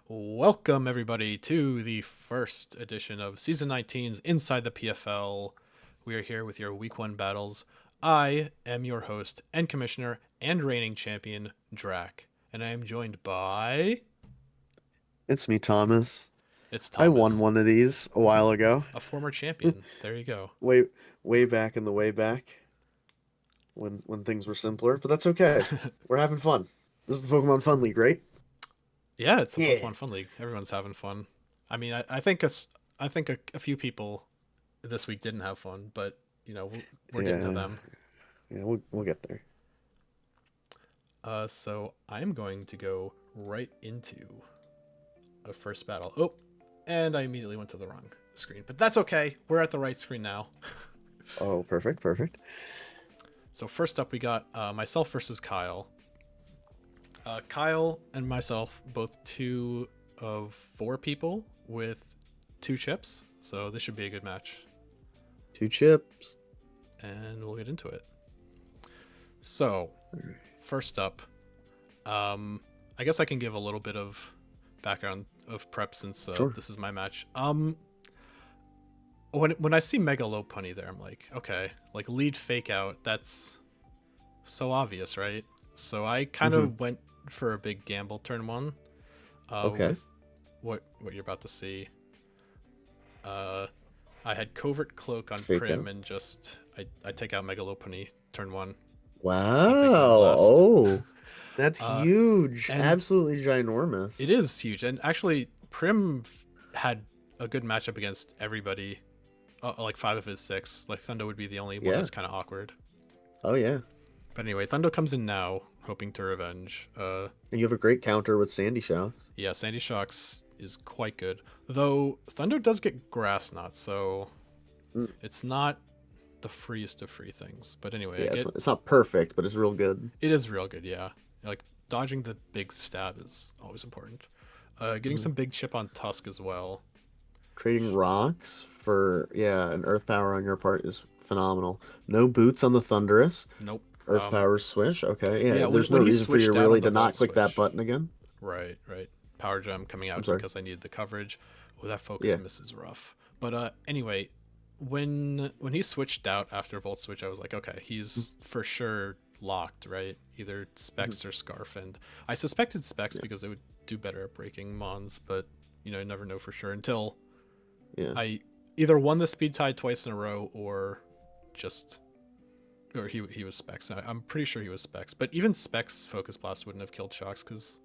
Welcome, everybody, to the first edition of Season 19's Inside the PFL. We are here with your Week 1 battles. I am your host and commissioner and reigning champion, Drac, and I am joined by... It's me, Thomas. It's I won Thomas, one of these a while ago. a former champion. There you go. Way way back in the way back when things were simpler, but that's okay. We're having fun. This is the Pokemon Fun League, right? Yeah, it's a Yeah. Pokemon Fun League. Everyone's having fun. I think a few people this week didn't have fun, but, we're getting to Yeah. them. Yeah, we'll get there. So I am going to go right into a first battle. Oh, and I immediately went to the wrong screen, but that's okay. We're at the right screen now. Oh, perfect, perfect. So first up, we got myself versus Kyle. Kyle and myself, both two of four people with two chips, so this should be a good match. Two chips. And we'll get into it. So, first up, I guess I can give a little bit of background of prep since Sure. this is my match. When I see Mega Lopunny there, I'm like, okay, like lead fake out. That's so obvious, right? So I kind Mm-hmm. of went for a big gamble turn one, Okay. with what you're about to see. I had Covert Cloak on Fake Prim out. and just I take out Mega Lopunny turn one, Wow. hoping for the best. Oh, that's Uh, huge. and Absolutely ginormous. it is huge. And actually, Prim had a good matchup against everybody. Like five of his six. Like Thundo would be the only one Yeah. that's kind of awkward. Oh yeah. But anyway, Thundo comes in now, hoping to revenge. And you have a great counter with Sandy Shocks. Yeah, Sandy Shocks is quite good. Though Thundo does get Grass Knot, so Mm. it's not the freest of free things. But anyway, Yeah, it's not perfect, but it's real good. it is real good. Yeah, like dodging the big stab is always important. Getting Mhm. some big chip on Tusk as well. Trading rocks for, yeah, an earth power on your part is phenomenal. No boots on the Thunderous. Nope. Earth power swish. Okay, Yeah, yeah, there's no when he reason for you switched out really on the to Volt not click that Switch, button again. right, right. Power Gem coming I'm out sorry. because I needed the coverage. Oh, that focus Yeah. miss is rough. But anyway, when he switched out after Volt Switch, I was like, okay, he's for sure locked, right? Either Mhm. Specs or Scarf, and I suspected Specs Yeah, because it would do better at breaking Mons, but you never know for sure until yeah. I either won the Speed Tide twice in a row or just or he was Specs. I'm pretty sure he was Specs, but even Specs Focus Blast wouldn't have killed Shocks because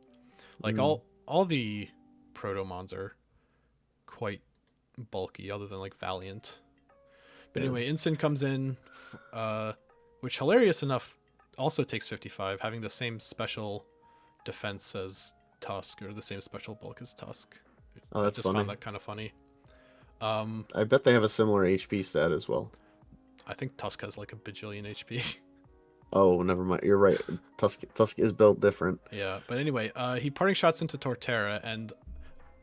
like Mm, all the Protomons are quite bulky, other than like Valiant. But yeah. anyway, Instant comes in, which hilarious enough also takes 55, having the same special defense as Tusk or the same special bulk as Tusk. Oh, I that's just found funny. that kind of funny. Um, I bet they have a similar HP stat as well. I think Tusk has like a bajillion HP. Oh, never mind. You're right. Tusk is built different. Yeah, but anyway, he parting shots into Torterra, and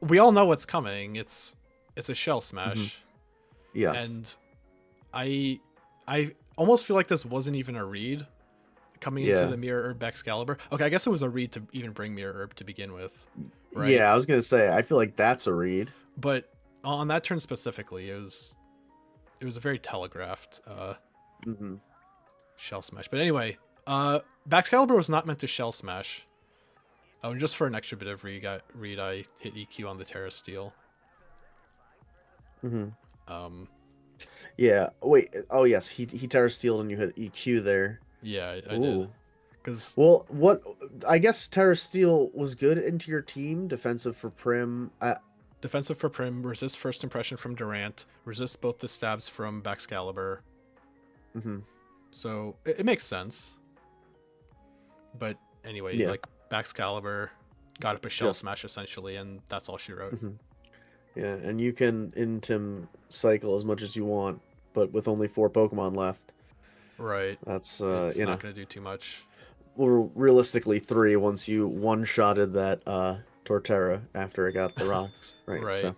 we all know what's coming. It's a Shell Hmm. Smash, Yes. and I I almost feel like this wasn't even a read coming into Yeah. the Mirror Herb Excalibur. Okay, I guess it was a read to even bring Mirror Herb to begin with, right? Yeah, I was gonna say, I feel like that's a read. But on that turn specifically, it was a very telegraphed Hmm. Shell Smash. But anyway, Excalibur was not meant to Shell Smash. Oh, and just for an extra bit of read, I hit EQ on the Terra Steel. Hmm. Um, Yeah. Wait. Oh, yes. He Terra Steeled and you hit EQ there. yeah, I did. Ooh. Because Well, what I guess Terra Steel was good into your team, defensive for Prim. defensive for Prim, resist first impression from Durant, resist both the stabs from Excalibur. Mhm. So it makes sense. But anyway, Yeah, like Excalibur got up a Shell just Smash essentially, and that's all she wrote. mhm. Yeah, and you can Intim cycle as much as you want, but with only four Pokemon left, Right. that's It's not going to do too much. well, realistically three once you one-shotted that Torterra after it got the rocks, right? Right. So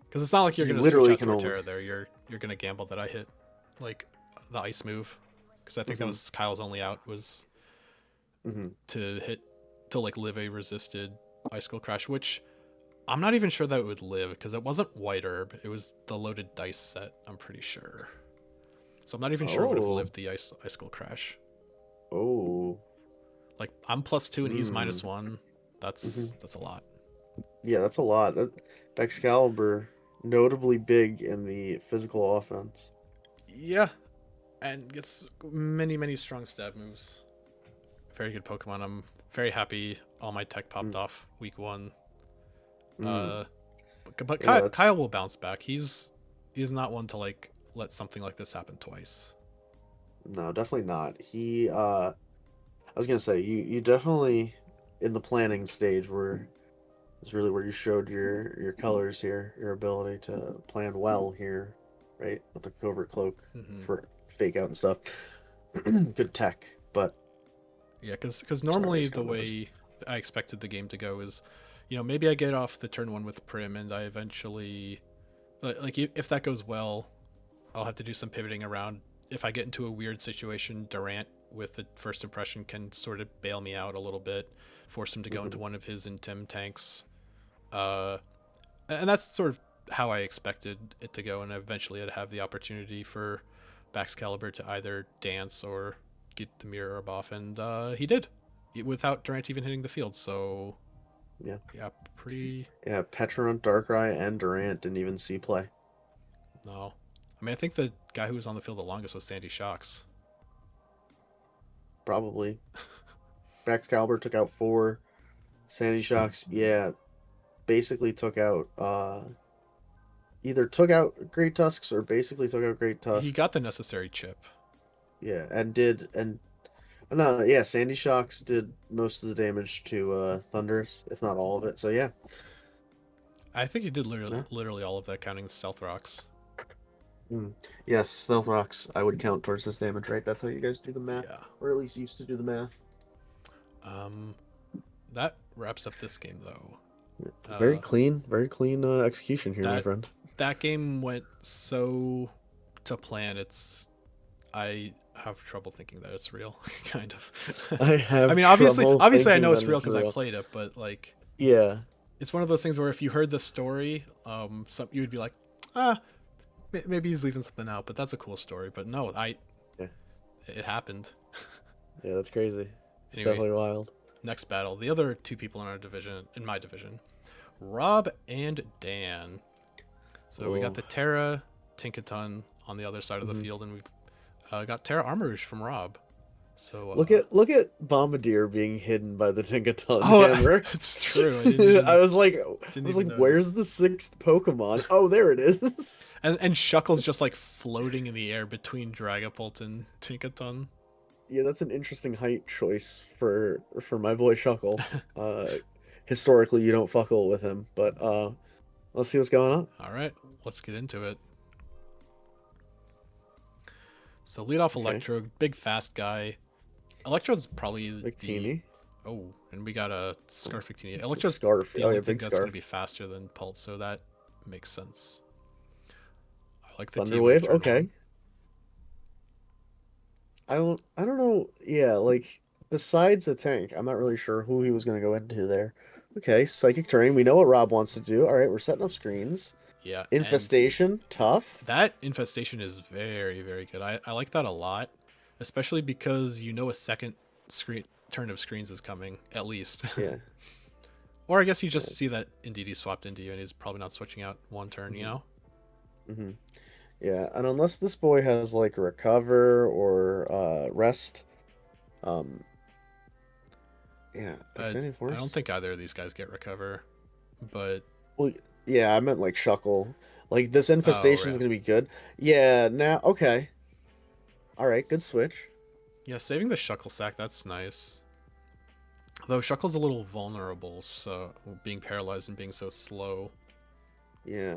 Because it's not like you're you going to switch literally out can only. Torterra there. You're going to gamble that I hit like the ice move. Because I think that Hmm. was Kyle's only out was Hmm. to hit to like live a resisted Icicle Crash, which I'm not even sure that it would live because it wasn't White Herb. It was the loaded dice set, I'm pretty sure. So I'm not even sure it would have Oh, lived the Icicle Crash. oh, Like I'm +2 and he's hmm. -1. Hmm. That's a lot. Yeah, that's a lot. That Excalibur, notably big in the physical offense. Yeah, and gets many strong stab moves. Very good Pokemon. I'm very happy all my tech popped Mm, off week 1. mm. Uh, but Yeah, that's Kyle will bounce back. He's not one to like let something like this happen twice. no, definitely not. I was gonna say you definitely in the planning stage where is really where you showed your colors here, your ability to plan well here, right? With the covert cloak Hmm. for fake out and stuff. Good tech, but Yeah, because sorry, I normally just the got a message. way I expected the game to go is, maybe I get off the turn 1 with Prim and I eventually like if that goes well, I'll have to do some pivoting around. If I get into a weird situation, Durant with the first impression can sort of bail me out a little bit, force him to go into Hmm. one of his Intim tanks. Uh, and that's sort of how I expected it to go, and eventually I'd have the opportunity for Baxcalibur to either dance or get the mirror orb off, and he did, without Durant even hitting the field. So Yeah, yeah, pretty. yeah. Petron, Darkrai, and Durant didn't even see play. No, I mean I think the guy who was on the field the longest was Sandy Shocks. Probably. Excalibur took out four. Sandy Shocks, yeah, basically took out either took out Great Tusks or basically took out Great He Tusk. got the necessary chip. Yeah, and no, yeah, Sandy Shocks did most of the damage to Thunders, if not all of it. So yeah, I think he did yeah. literally all of that, counting the stealth rocks. Mm. Yes, Stealth Rocks I would count towards this damage, right? That's how you guys do the math, Yeah. or at least used to do the math. Um, that wraps up this game though. Uh, Very clean execution here, my that friend. that game went so to plan. I have trouble thinking that it's real, kind of. I I have mean, trouble obviously, I thinking know that it's real it's because I real. played it, but like, Yeah, it's one of those things where if you heard the story, you would be like, ah, maybe he's leaving something out, but that's a cool story. But no, yeah, it happened. yeah. That's crazy. It's Anyway, definitely wild. next battle. The other two people in my division, Rob and Dan. So we got Oh. the Terra Tinkaton on the other side of the Mhm. field, and we've got Terra Armourouge from Rob. So, Look at Bombardier being hidden by the Tinkaton oh, hammer. it's true. I was like, Didn't even where's notice. the sixth Pokemon? Oh, there it is. And Shuckle's just like floating in the air between Dragapult and Tinkaton. Yeah, that's an interesting height choice for my boy Shuckle. Uh, Historically, you don't fuckle with him, but let's see what's going on. All right, let's get into it. So lead off Okay, Electrode, big fast guy. Electrode's probably the Victini, oh, and we got a Scarfictini. the Electrode's scarf. the Oh only yeah, thing big that's going to scarf. be faster than Pulse, so that makes sense. I like the T wave Thunderwave. turn one. Okay, I don't know. Yeah, like besides a tank, I'm not really sure who he was gonna go into there. Okay, psychic terrain. We know what Rob wants to do. All right, we're setting up screens. Yeah, and Infestation, tough. that infestation is very good. I like that a lot, especially because a second screen turn of screens is coming at least. Yeah. Or I guess you just Yeah. see that Indeedee swapped into you and he's probably not switching out one turn. Hmm. You know. Hmm. Yeah, and unless this boy has like recover or rest, um, yeah, extended I don't force. think either of these guys get recover, but Well, yeah, I meant like Shuckle. Like this oh infestation is yeah, gonna be good. Yeah. Now, okay. All right. Good switch. yeah. Saving the Shuckle sack, that's nice. Though Shuckle's a little vulnerable, so being paralyzed and being so slow. Yeah.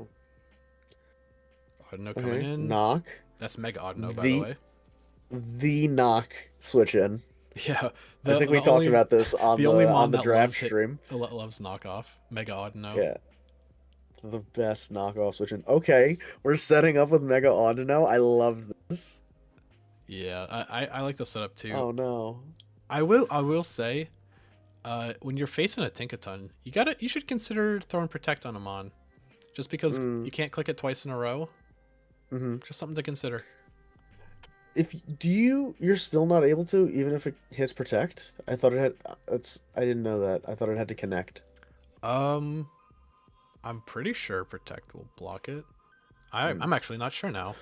Audino coming Okay. in. Knock. That's Mega Audino, by the The way. the knock switch in. Yeah, I think we the talked only about this the only on mon the that draft loves stream. knockoff Mega Audino. Yeah. The best knockoff switch in. Okay, we're setting up with Mega Audino. I love this. Yeah, I like the setup too. Oh no. I will say When you're facing a Tinkaton, you should consider throwing Protect on him on. Just because Mm, you can't click it twice in a row. hmm Just something to consider. If you're still not able to, even if it hits protect. I thought it had. I didn't know that. I thought it had to connect. Um, I'm pretty sure Protect will block it. Hmm. I'm actually not sure now.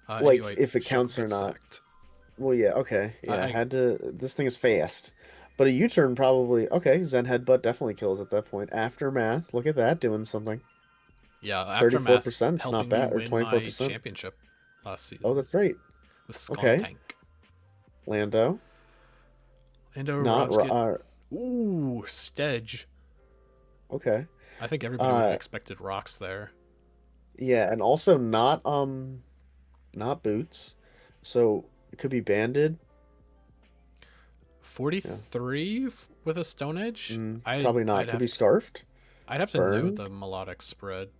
Like Anyway, if it ship counts or gets not. sacked. Well, yeah, okay, I, yeah. I I had to. This thing is fast, but a U-turn probably. Okay, Zen Headbutt definitely kills at that point. Aftermath, look at that doing something. yeah, Thirty-four Aftermath percent's not helping me bad, or win 24%. my championship last Oh, season that's right. with Okay, Skuntank. Lando, And not Rob's get uh, Stedge. okay. I think everybody would have Uh, expected rocks there. yeah, and also not boots, so it could be banded. Yeah, 43 with a Stone Edge. probably not. I'd Could be have to scarfed, know burned. the melodic spread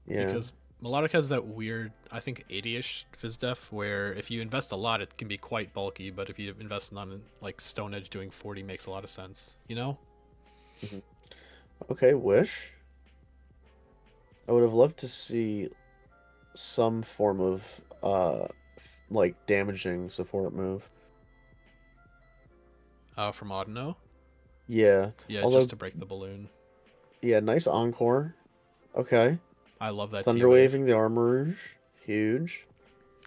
Yeah, because melodic has that weird, I think 80ish Fizdef where if you invest a lot it can be quite bulky, but if you invest none, like Stone Edge doing 40 makes a lot of sense, you know? mhm. Okay, wish. I would have loved to see some form of like damaging support move. From Audino. Yeah. Yeah, just Although to break the balloon. yeah, nice encore. Okay. I love that T Thunder wave. waving the Armourouge. Huge.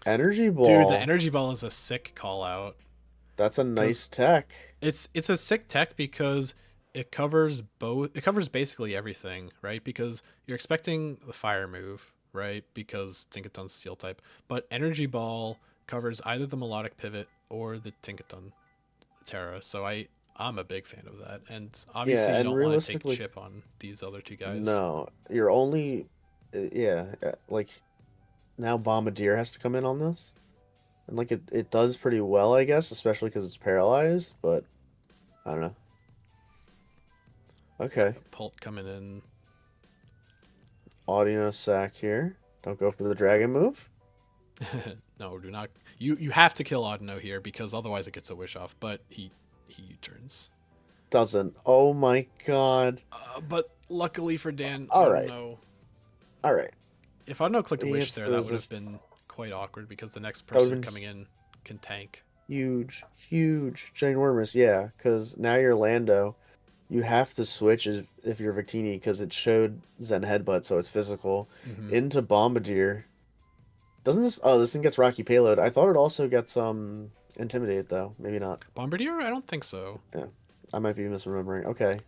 Energy Dude, the ball. energy ball is a sick call out That's a because nice tech. it's a sick tech because it covers basically everything, right? Because you're expecting the fire move, right? Because Tinkaton's steel type, but energy ball covers either the melodic pivot or the Tinkaton Terra. So I'm a big fan of that. And obviously Yeah, you and don't want to take realistically, chip on these other two guys. no. You're only yeah, like now Bombardier has to come in on this. And like it does pretty well, I guess, especially because it's paralyzed, but I don't know. Okay. Pult coming in. Audio sack here. Don't go for the dragon move. No, do not. You have to kill Audino here because otherwise it gets a wish off. But he turns. Doesn't. Oh my god. But luckily for Dan, Alright. Audino. Alright. If Audino clicked He wish hits there, the that would have resist. been quite awkward because the next That would person have been coming in can tank. huge, huge, ginormous. Yeah, because now you're Lando. You have to switch if you're Victini because it showed Zen Headbutt, so it's physical. Hmm. Into Bombardier. Doesn't this? Oh, this thing gets Rocky Payload. I thought it also gets Intimidate though. Maybe not. Bombardier? I don't think so. Yeah, I might be misremembering. Okay,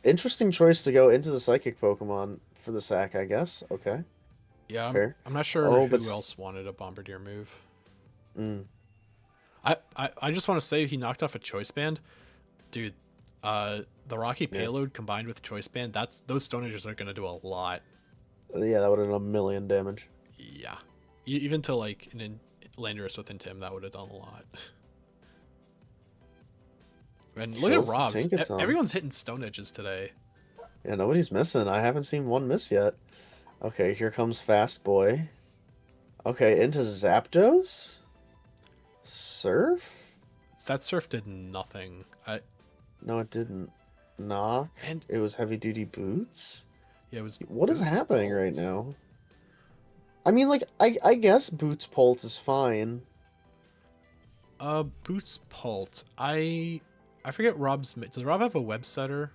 interesting choice to go into the Psychic Pokemon for the sack, I guess. Okay, Yeah, fair. I'm not sure Oh, but who else wanted a Bombardier move. mm, I just want to say he knocked off a choice band, dude. The Rocky yeah, payload combined with choice band, those Stone Edges are gonna do a lot. yeah, that would have done a million damage. Yeah, even to like Landorus with Intim, that would have done a lot. And look at Kills the Rob's. Tinkaton. Everyone's hitting Stone Edges today. Yeah, nobody's missing. I haven't seen one miss yet. Okay, here comes Fast Boy. Okay, into Zapdos? Surf? That surf did nothing. No, it didn't. Knock. And It was heavy duty boots. yeah, it was What is Boots happening right Bolt. now? I mean, like, I guess Boots Pult is fine. Boots Pult. I forget Rob's. Does Rob have a web setter,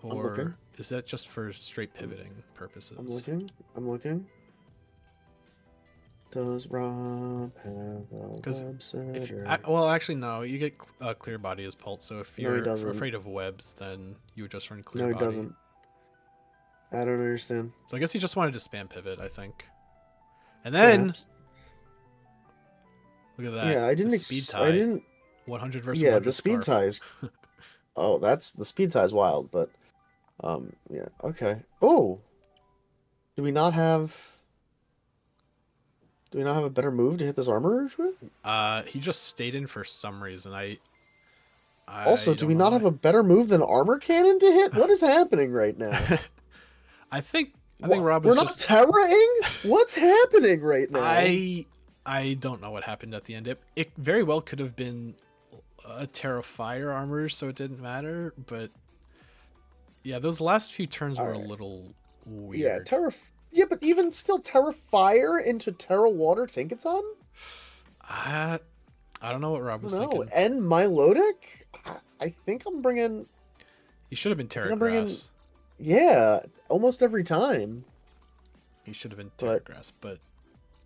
I'm looking. or is that just for straight pivoting I'm purposes? looking. I'm looking. Does Rob have a Because web if setter? well, actually no, you get clear body as Pult. So if No, he you're doesn't. afraid of webs, then you would just run clear No, he body. doesn't. I don't understand. So I guess he just wanted to spam pivot, I think. And then Perhaps. look at that, Yeah, I the didn't. speed I tie, didn't. 100 versus Yeah, 100 the speed scarf. tie is. Oh, that's the speed tie is wild, but yeah, okay. Oh, do we not have? Do we not have a better move to hit this Armor Rouge with? He just stayed in for some reason. Also, I do don't we know not have why. a better move than Armor Cannon to hit? What is happening right now? I think What? Rob We're was not just terraing? What's happening right now? I don't know what happened at the end. It very well could have been a Terra Fire armor, so it didn't matter. But yeah, those last few turns All were a right. little Yeah, weird. Yeah, but even still, Terra Fire into Terra Water Tinkaton? I I don't know what Rob I don't was know. thinking. And Milotic? I think I'm bringing. He should have been I think Terra I'm bringing. Grass. Yeah, almost every time. He should have been Terra But Grass, but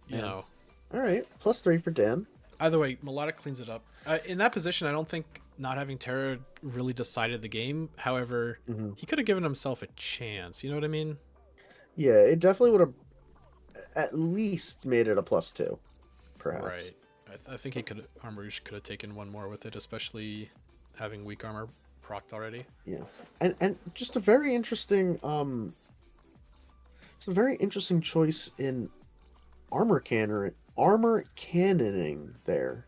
you man, know. all right, +3 for Dan. Either way, Melodic cleans it up. In that position, I don't think not having Terra really decided the game. However, Hmm. he could have given himself a chance. You know what I mean? Yeah, it definitely would have at least made it a +2, perhaps. Right. I think he could. Armarouge could have taken one more with it, especially having weak armor procced already. Yeah, and just a very interesting it's a very interesting choice in armor cannoning there.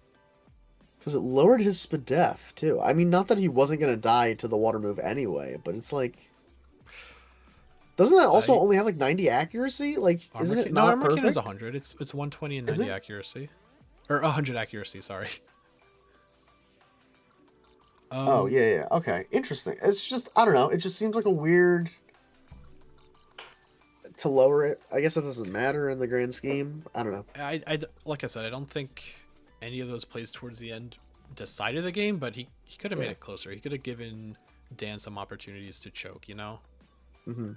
Because it lowered his SPDEF too. I mean, not that he wasn't gonna die to the water move anyway, but it's like, doesn't that also I only have like 90 accuracy? Like, isn't it no, not armor cannon is perfect? 100. It's 120 and Is 90 it? accuracy, or 100 accuracy. Sorry. Oh, Um, yeah, yeah. Okay. Interesting. It's just, I don't know. It just seems like a weird to lower it. I guess it doesn't matter in the grand scheme. I don't know. like I said, I don't think any of those plays towards the end decided the game, but he could have made Yeah. it closer. He could have given Dan some opportunities to choke. You know. Hmm.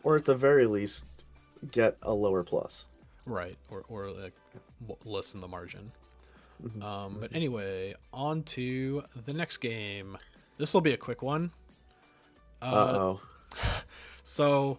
Or at the very least, get a lower plus. Right, or like lessen the margin. Hmm. But Hmm. anyway, on to the next game. This will be a quick one. Uh, Uh-oh. so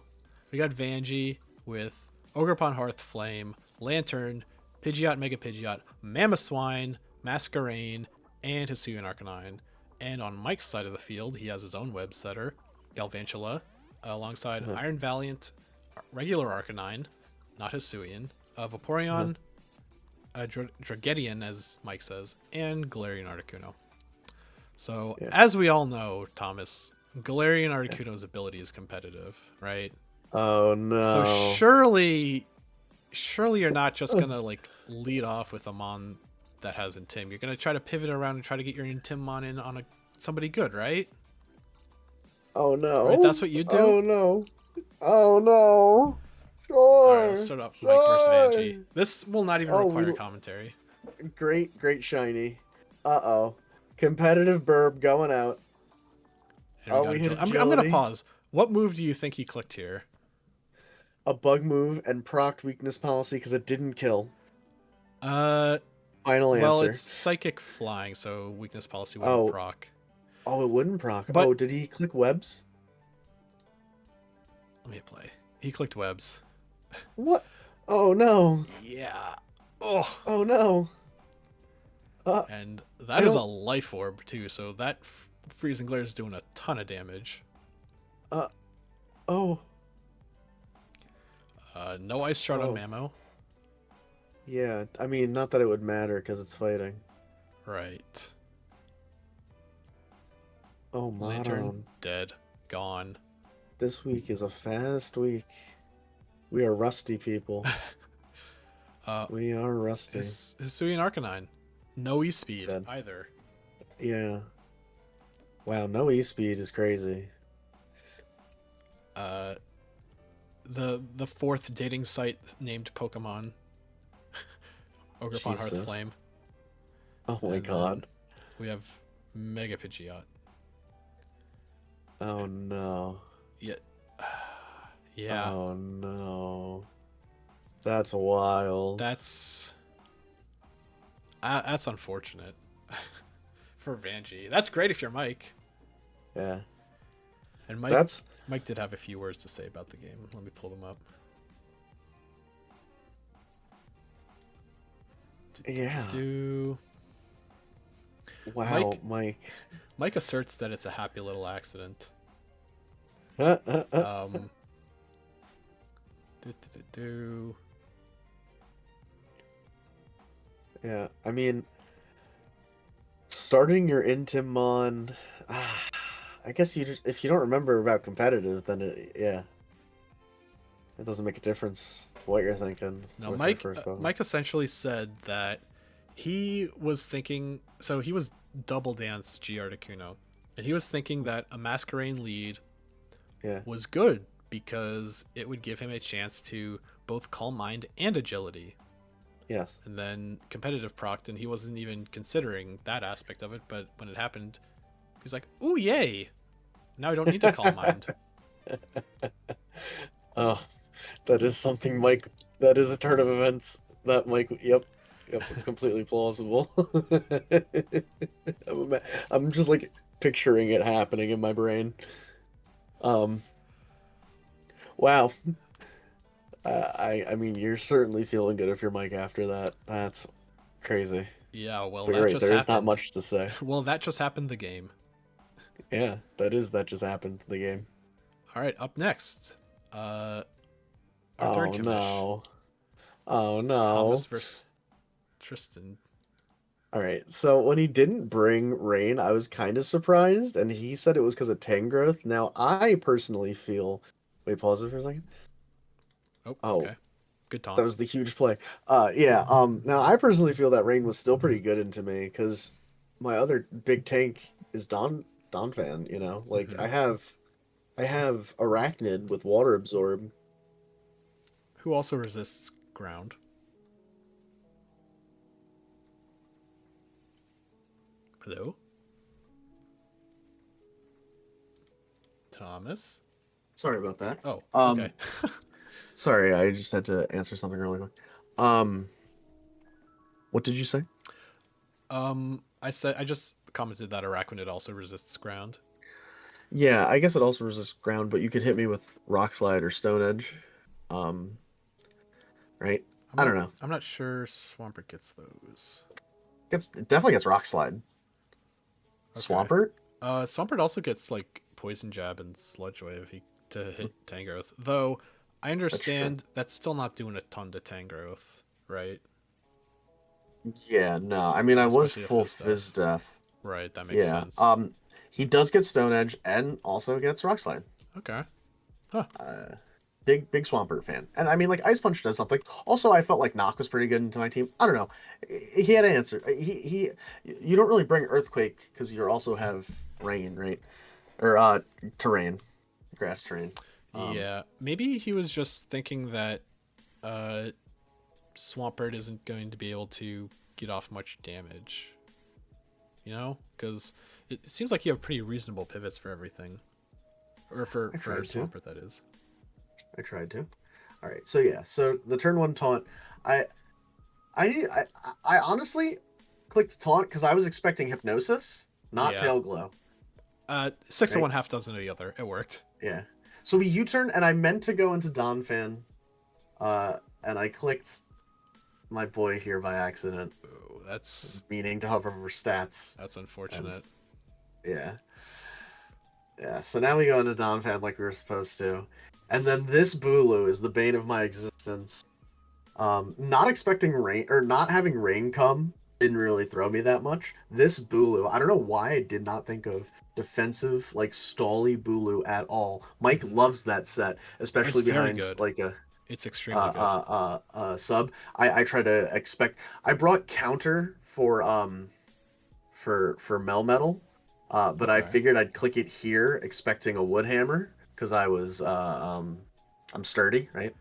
we got Vanjie with Ogrepon Hearth Flame, Lantern, Pidgeot Mega Pidgeot, Mamoswine, Masquerain, and Hisuian Arcanine. And on Mike's side of the field, he has his own web setter, Galvantula, alongside Uh-huh. Iron Valiant, regular Arcanine, not Hisuian, Uh-huh. Vaporeon, Dragedian, as Mike says, and Galarian Articuno. So, Yeah. as we all know, Thomas, Galarian Articuno's ability is competitive, right? Oh, So no. surely you're not just gonna like lead off with a mon that has Intim. You're gonna try to pivot around and try to get your Intim in on somebody good, right? Oh, Right? no. That's what you do. Oh, no. Oh, no. All right, let's Sure. start off Mike versus Vanjie. Sure. This will not even Oh, require commentary. great shiny. Uh-oh. Competitive burb going out. And we Oh, got we hit I'm gonna agility. pause. What move do you think he clicked here? A bug move and proc weakness policy because it didn't kill. Uh, Final well, it's answer. psychic flying, so weakness policy wouldn't Oh, proc. oh, it wouldn't proc. But Oh, did he click webs? let me play. He clicked webs. What? Oh, no. Yeah. Oh, Oh, no. and I that is a don't. life orb too. So that freezing glare is doing a ton of damage. Uh, oh, No ice shard on oh. Mamo. Yeah, I mean, not that it would matter because it's fighting. Right. Oh, Lantern Modon. dead. Gone. This week is a fast week. We are rusty people. Uh, We are rusty. Hisuian Arcanine. No E speed Dead. either. Yeah. Wow, no E-speed is crazy. Uh, the fourth dating site named Pokemon. Ogrepon Hearth Jesus. Flame. Oh my And then god. we have Mega Pidgeot. Oh no. Yeah. Yeah. Oh no. That's wild. That's unfortunate for Vanjie. That's great if you're Mike. Yeah. And That's Mike did have a few words to say about the game. Let me pull them up. yeah. Do Wow, Mike. Mike asserts that it's a happy little accident. Yeah, I mean, starting your Intimon, I guess you just, if you don't remember about competitive, then yeah, it doesn't make a difference what you're thinking No, with your first Pokemon. Mike essentially said that he was thinking. So he was double dance G Articuno, and he was thinking that a Masquerain lead Yeah. was good because it would give him a chance to both Calm Mind and Agility. Yes. And then competitive proct, and he wasn't even considering that aspect of it. But when it happened, he's like, "Ooh, yay! Now I don't need to Calm Mind." Oh, that is something, Mike. That is a turn of events. That Mike. Yep. Yep. It's completely plausible. I'm just like picturing it happening in my brain. Um. Wow. I mean, you're certainly feeling good if you're Mike after that. That's crazy. Yeah, well, But you're that right. just There is not happened. much to say. Well, that just happened the game. Yeah, that just happened to the game. All right, up next, uh, our third Oh commish, no. Oh Thomas no. versus Tristan. All right. So when he didn't bring rain, I was kind of surprised, and he said it was because of Tangrowth. Now, I personally feel. Wait, pause it for a second. Oh, Oh, okay, good that taunt. was the huge play. Yeah. Now I personally feel that rain was still pretty good into me because my other big tank is Don fan. You know, like Mm-hmm. I have Arachnid with Water Absorb. Who also resists ground. Hello, Thomas. Sorry about that. Oh, okay. Um, Sorry, I just had to answer something really quick. Um, what did you say? I said I just commented that Araquanid also resists ground. Yeah, I guess it also resists ground, but you could hit me with Rock Slide or Stone Edge. Um, right? I'm I not. don't know. I'm not sure Swampert gets those. It definitely gets Rock Slide. Okay. Swampert? Swampert also gets like Poison Jab and Sludge Wave to hit Tangrowth. Though I That's true. understand that's still not doing a ton to Tangrowth, right? Yeah, no. I mean, I was Especially if full Fizz Fizz Def. Def. Right, that makes Yeah. sense. He does get Stone Edge and also gets Rock Slide. Okay. Huh. Uh, big Swampert fan. And I mean, like Ice Punch does something. Also, I felt like Knock was pretty good into my team. I don't know. He had an answer. You don't really bring Earthquake because you also have Rain, right? Or terrain, grass terrain. Um, Yeah, maybe he was just thinking that uh, Swampert isn't going to be able to get off much damage. You know, because it seems like you have pretty reasonable pivots for everything, or I for tried to. Swampert that is. I tried to. All right. So yeah. So the turn one taunt. I I honestly clicked taunt because I was expecting hypnosis, not Yeah. tail glow. Six of Right. one, half dozen of the other. It worked. Yeah. So we U-turn and I meant to go into Don fan, and I clicked my boy here by accident, Ooh, meaning to hover over stats. that's And unfortunate. yeah, yeah. So now we go into Don fan like we were supposed to, and then this Bulu is the bane of my existence. Not expecting rain or not having rain come didn't really throw me that much. This Bulu, I don't know why I did not think of defensive like Stally Bulu at all. Mike Mm-hmm. loves that set, It's especially very behind good. like a It's extremely good. sub. I try to expect. I brought counter for Melmetal, but I Okay. figured I'd click it here, expecting a wood hammer because I'm sturdy, right?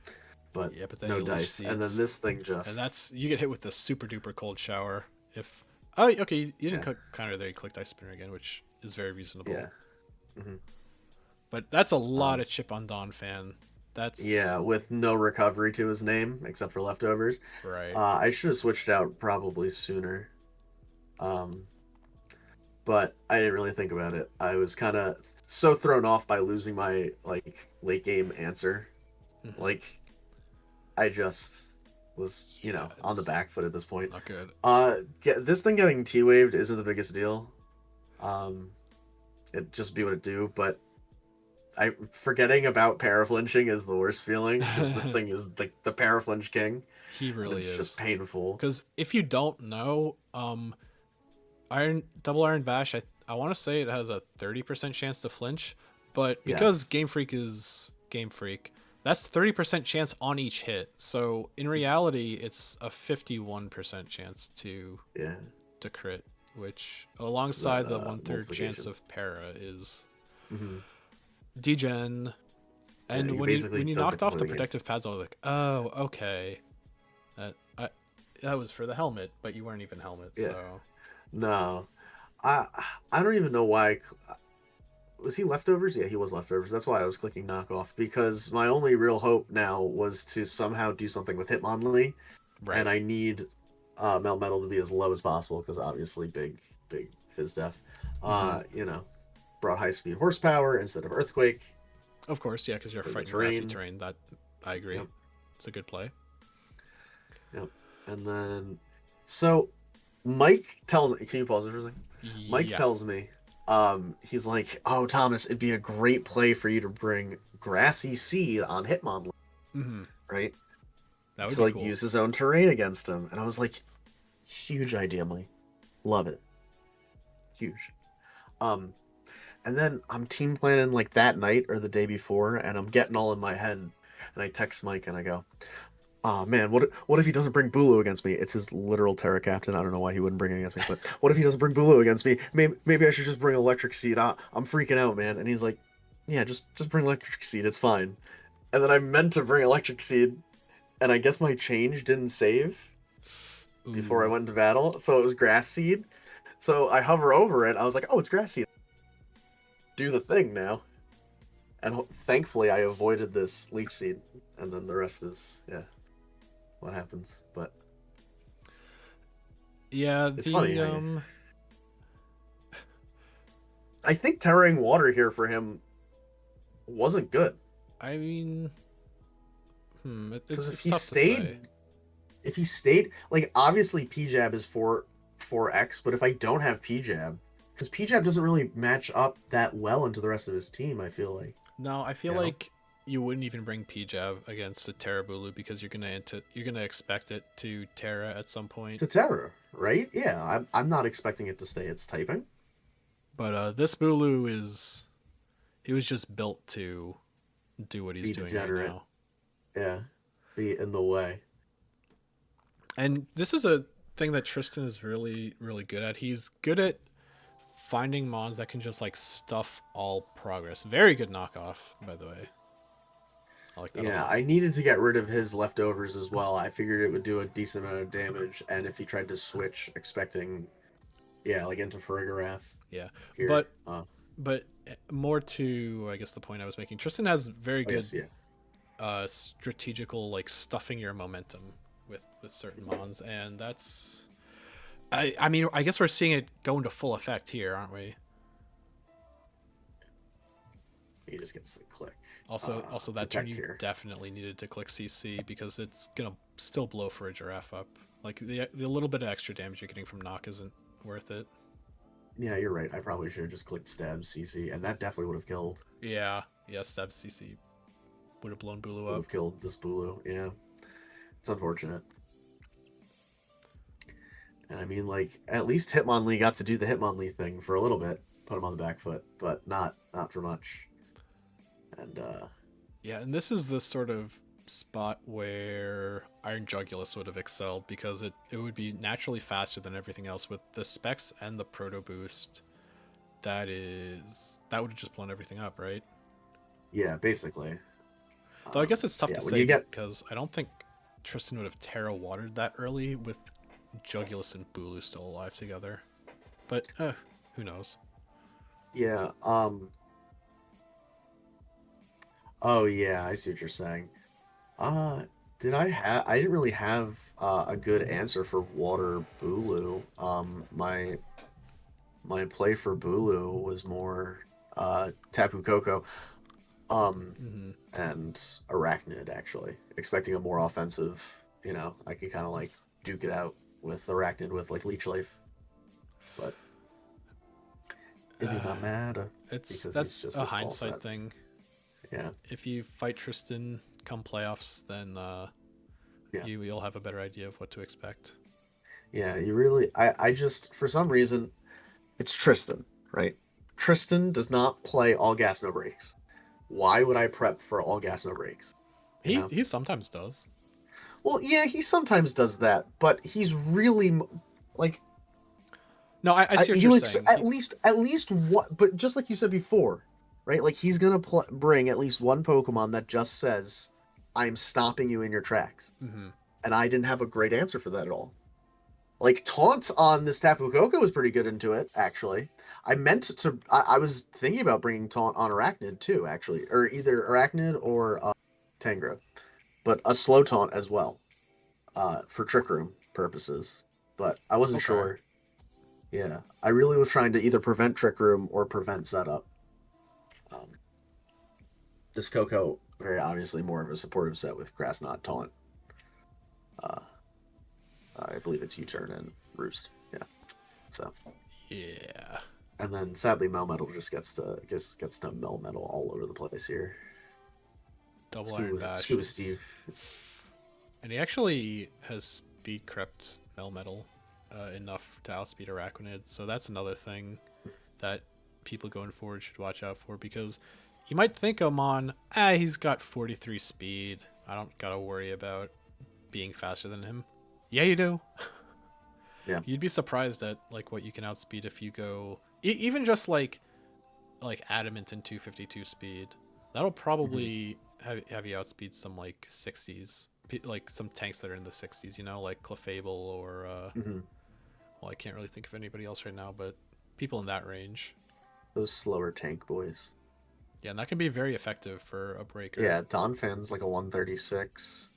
But Yeah, but then no you leech dice. And then seeds, this thing and just that's you get hit with the super duper cold shower. If oh, okay, you didn't yeah click counter there. You clicked Ice Spinner again, which is very reasonable. yeah. Hmm. But that's a lot Um, of chip on Don fan. That's yeah, with no recovery to his name except for leftovers. right. I should have switched out probably sooner. Um, but I didn't really think about it. I was kind of so thrown off by losing my like late game answer. Hmm. Like I just was, Yeah, on the it's back foot at this point. not good. This thing getting T-waved isn't the biggest deal. Um, it just be what it do, but I forgetting about paraflinching is the worst feeling because this thing is the paraflinch king, He and really it's just is. painful. Because if you don't know, Iron Bash, I want to say it has a 30% chance to flinch, but because Yes. Game Freak is Game Freak, That's 30% chance on each hit. So in reality, it's a 51% chance Yeah, to crit, which it's that alongside the 1/3 chance multiplication. of para is Hmm. degen. Yeah, And you when you basically when you don't get knocked to off play the the game. protective pads, I was like, oh, okay. I that was for the helmet, but you weren't even helmet, Yeah, so no, I I don't even know why. Was he leftovers? Yeah, he was leftovers. That's why I was clicking knockoff because my only real hope now was to somehow do something with Hitmonlee, and right. I need Melt Metal to be as low as possible because obviously big Fizz Def. Hmm. You know, brought high speed horsepower instead of earthquake Of course, yeah, because you're for the fighting grassy terrain. terrain. That I agree. Yep, It's a good play. yep. And then so Mike tells me, can you pause it for a second? Mike Yeah. tells me, he's like, oh Thomas, it'd be a great play for you to bring Grassy Seed on Hitmonlee, Hmm. right? That would To be like cool. use his own terrain against him. And I was like, huge idea, Mike. Love it. Huge. Um, and then I'm team planning like that night or the day before, and I'm getting all in my head. And I text Mike and I go, oh man, what if he doesn't bring Bulu against me? It's his literal Terra Captain. I don't know why he wouldn't bring it against me, but what if he doesn't bring Bulu against me? Maybe I should just bring Electric Seed. I'm freaking out, man. And he's like, yeah, just bring Electric Seed. It's fine. And then I meant to bring Electric Seed, and I guess my change didn't save before I Ooh. went into battle, so it was Grass Seed. So I hover over it. I was like, oh, it's Grass Seed. Do the thing now. And thankfully, I avoided this Leech Seed. And then the rest is, yeah, what happens. But Yeah, it's funny the how you. I think Terraing Water here for him wasn't good. I mean, Because it's tough to say. if he stayed, like, obviously PJab is 4x, but if I don't have PJab, because PJab doesn't really match up that well into the rest of his team, I feel like. No, I feel You know? like you wouldn't even bring P-Jab against a Terabulu because you're gonna expect it to Terra at some point. To Terra, right? Yeah, I'm not expecting it to stay its typing. But this Bulu is he was just built to do what he's Be doing right degenerate. now. Yeah. Be in the way. And this is a thing that Tristan is really good at. He's good at finding mons that can just like stuff all progress. Very good knockoff, by the way. I like that a Yeah, lot. I needed to get rid of his leftovers as well. I figured it would do a decent amount of damage, and if he tried to switch, expecting, yeah, like into Farigiraf Yeah. here. But more to I guess the point I was making. Tristan has very I good guess, yeah. strategical like stuffing your momentum with certain mons, and that's I mean I guess we're seeing it go into full effect here, aren't we? He just gets the click. Also that turn Protect you here. definitely needed to click CC because it's gonna still blow for a giraffe up. Like the little bit of extra damage you're getting from knock isn't worth it. Yeah, you're right. I probably should have just clicked stab CC, and that definitely would have killed. Yeah, stab CC would have blown Bulu Would up. have killed this Bulu. Yeah, it's unfortunate. And I mean, like, at least Hitmonlee got to do the Hitmonlee thing for a little bit, put him on the back foot, but not for much. And Yeah, and this is the sort of spot where Iron Jugulus would have excelled because it would be naturally faster than everything else with the specs and the proto boost. That would have just blown everything up, right? yeah, basically, Though I guess it's tough yeah, to when say you get because I don't think Tristan would have Terra watered that early with Jugulus and Bulu still alive together. But who knows? yeah, oh yeah, I see what you're saying. Uh, I didn't really have a good answer for Water Bulu. My play for Bulu was more Tapu Koko. Um, Mm-hmm. and Arachnid actually, expecting a more offensive. I could kind of like duke it out with Arachnid with like Leech Life, but it did not matter because he's That's just a a stall hindsight set. thing. Yeah, If you fight Tristan come playoffs, then yeah, you'll have a better idea of what to expect. yeah. You really, I just for some reason it's Tristan, right? Tristan does not play all gas no brakes. Why would I prep for all gas no brakes? You know. He sometimes does. Well, yeah, he sometimes does that, but he's really like No, I see what he you're likes saying. at least what. But just like you said before, right? Like he's gonna bring at least one Pokemon that just says, "I'm stopping you in your tracks," Mm-hmm. and I didn't have a great answer for that at all. Like taunt on this Tapu Koko was pretty good into it, actually. I meant to. I was thinking about bringing taunt on Arachnid too, actually, or either Arachnid or Tangrowth, but a slow taunt as well, for Trick Room purposes. But I wasn't Okay. sure. Yeah, I really was trying to either prevent Trick Room or prevent setup. Um, this Coco, very obviously more of a supportive set with Grass Knot Taunt. Uh, I believe it's U-Turn and Roost. Yeah, so. Yeah. And then sadly Melmetal just gets to Melmetal all over the place here. Double Iron Bash Scuba is, Steve. and he actually has speed crept Melmetal enough to outspeed Arachnid. So that's another thing that people going forward should watch out for, because you might think him on, he's got 43 speed. I don't gotta worry about being faster than him. Yeah, you do. Yeah. You'd be surprised at like what you can outspeed if you go even just like Adamant and 252 speed. That'll probably have you outspeed some like 60s, like some tanks that are in the 60s. You know, like Clefable or Mm-hmm. well, I can't really think of anybody else right now, but people in that range. Those slower tank boys. Yeah, and that can be very effective for a breaker. Yeah, Donphan's like a 136.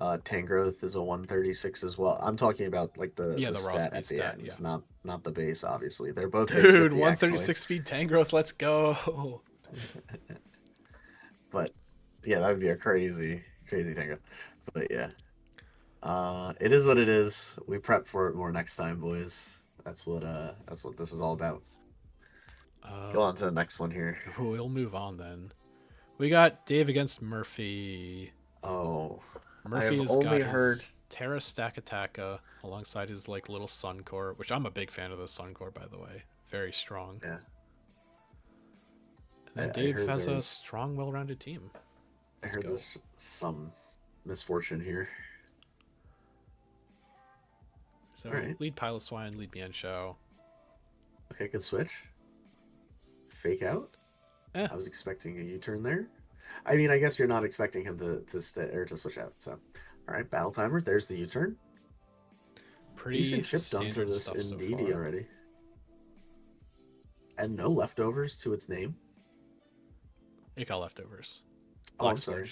Tangrowth is a 136 as well. I'm talking about like Yeah, the the raw stat speed at the stat. end, Yeah, not the base. Obviously, they're both base dude, 50 actually. 136 speed Tangrowth. Let's go. But yeah, that would be a crazy Tangrowth. But yeah, it is what it is. We prep for it more next time, boys. That's what this is all about. Go on to the next one here. We'll move on then. We got Dave against Murphy. Oh, I Murphy have has only got heard. his Terra Stakataka alongside his like little Sun Core, which I'm a big fan of the Sun Core, by the way. Very strong. Yeah, And then I Dave heard has there a was. strong, well-rounded team. I Let's heard go. there's some misfortune here. So All right. lead Piloswine, lead Mienshao. Okay, good switch. Fake out. Eh, I was expecting a U-turn there. I mean, I guess you're not expecting him to stay or to switch out. So, all right, battle timer. There's the U-turn. pretty Decent chip done to standard this stuff so Indeedee far. already, and no leftovers to its name. It got leftovers. Oh, Black I'm sorry.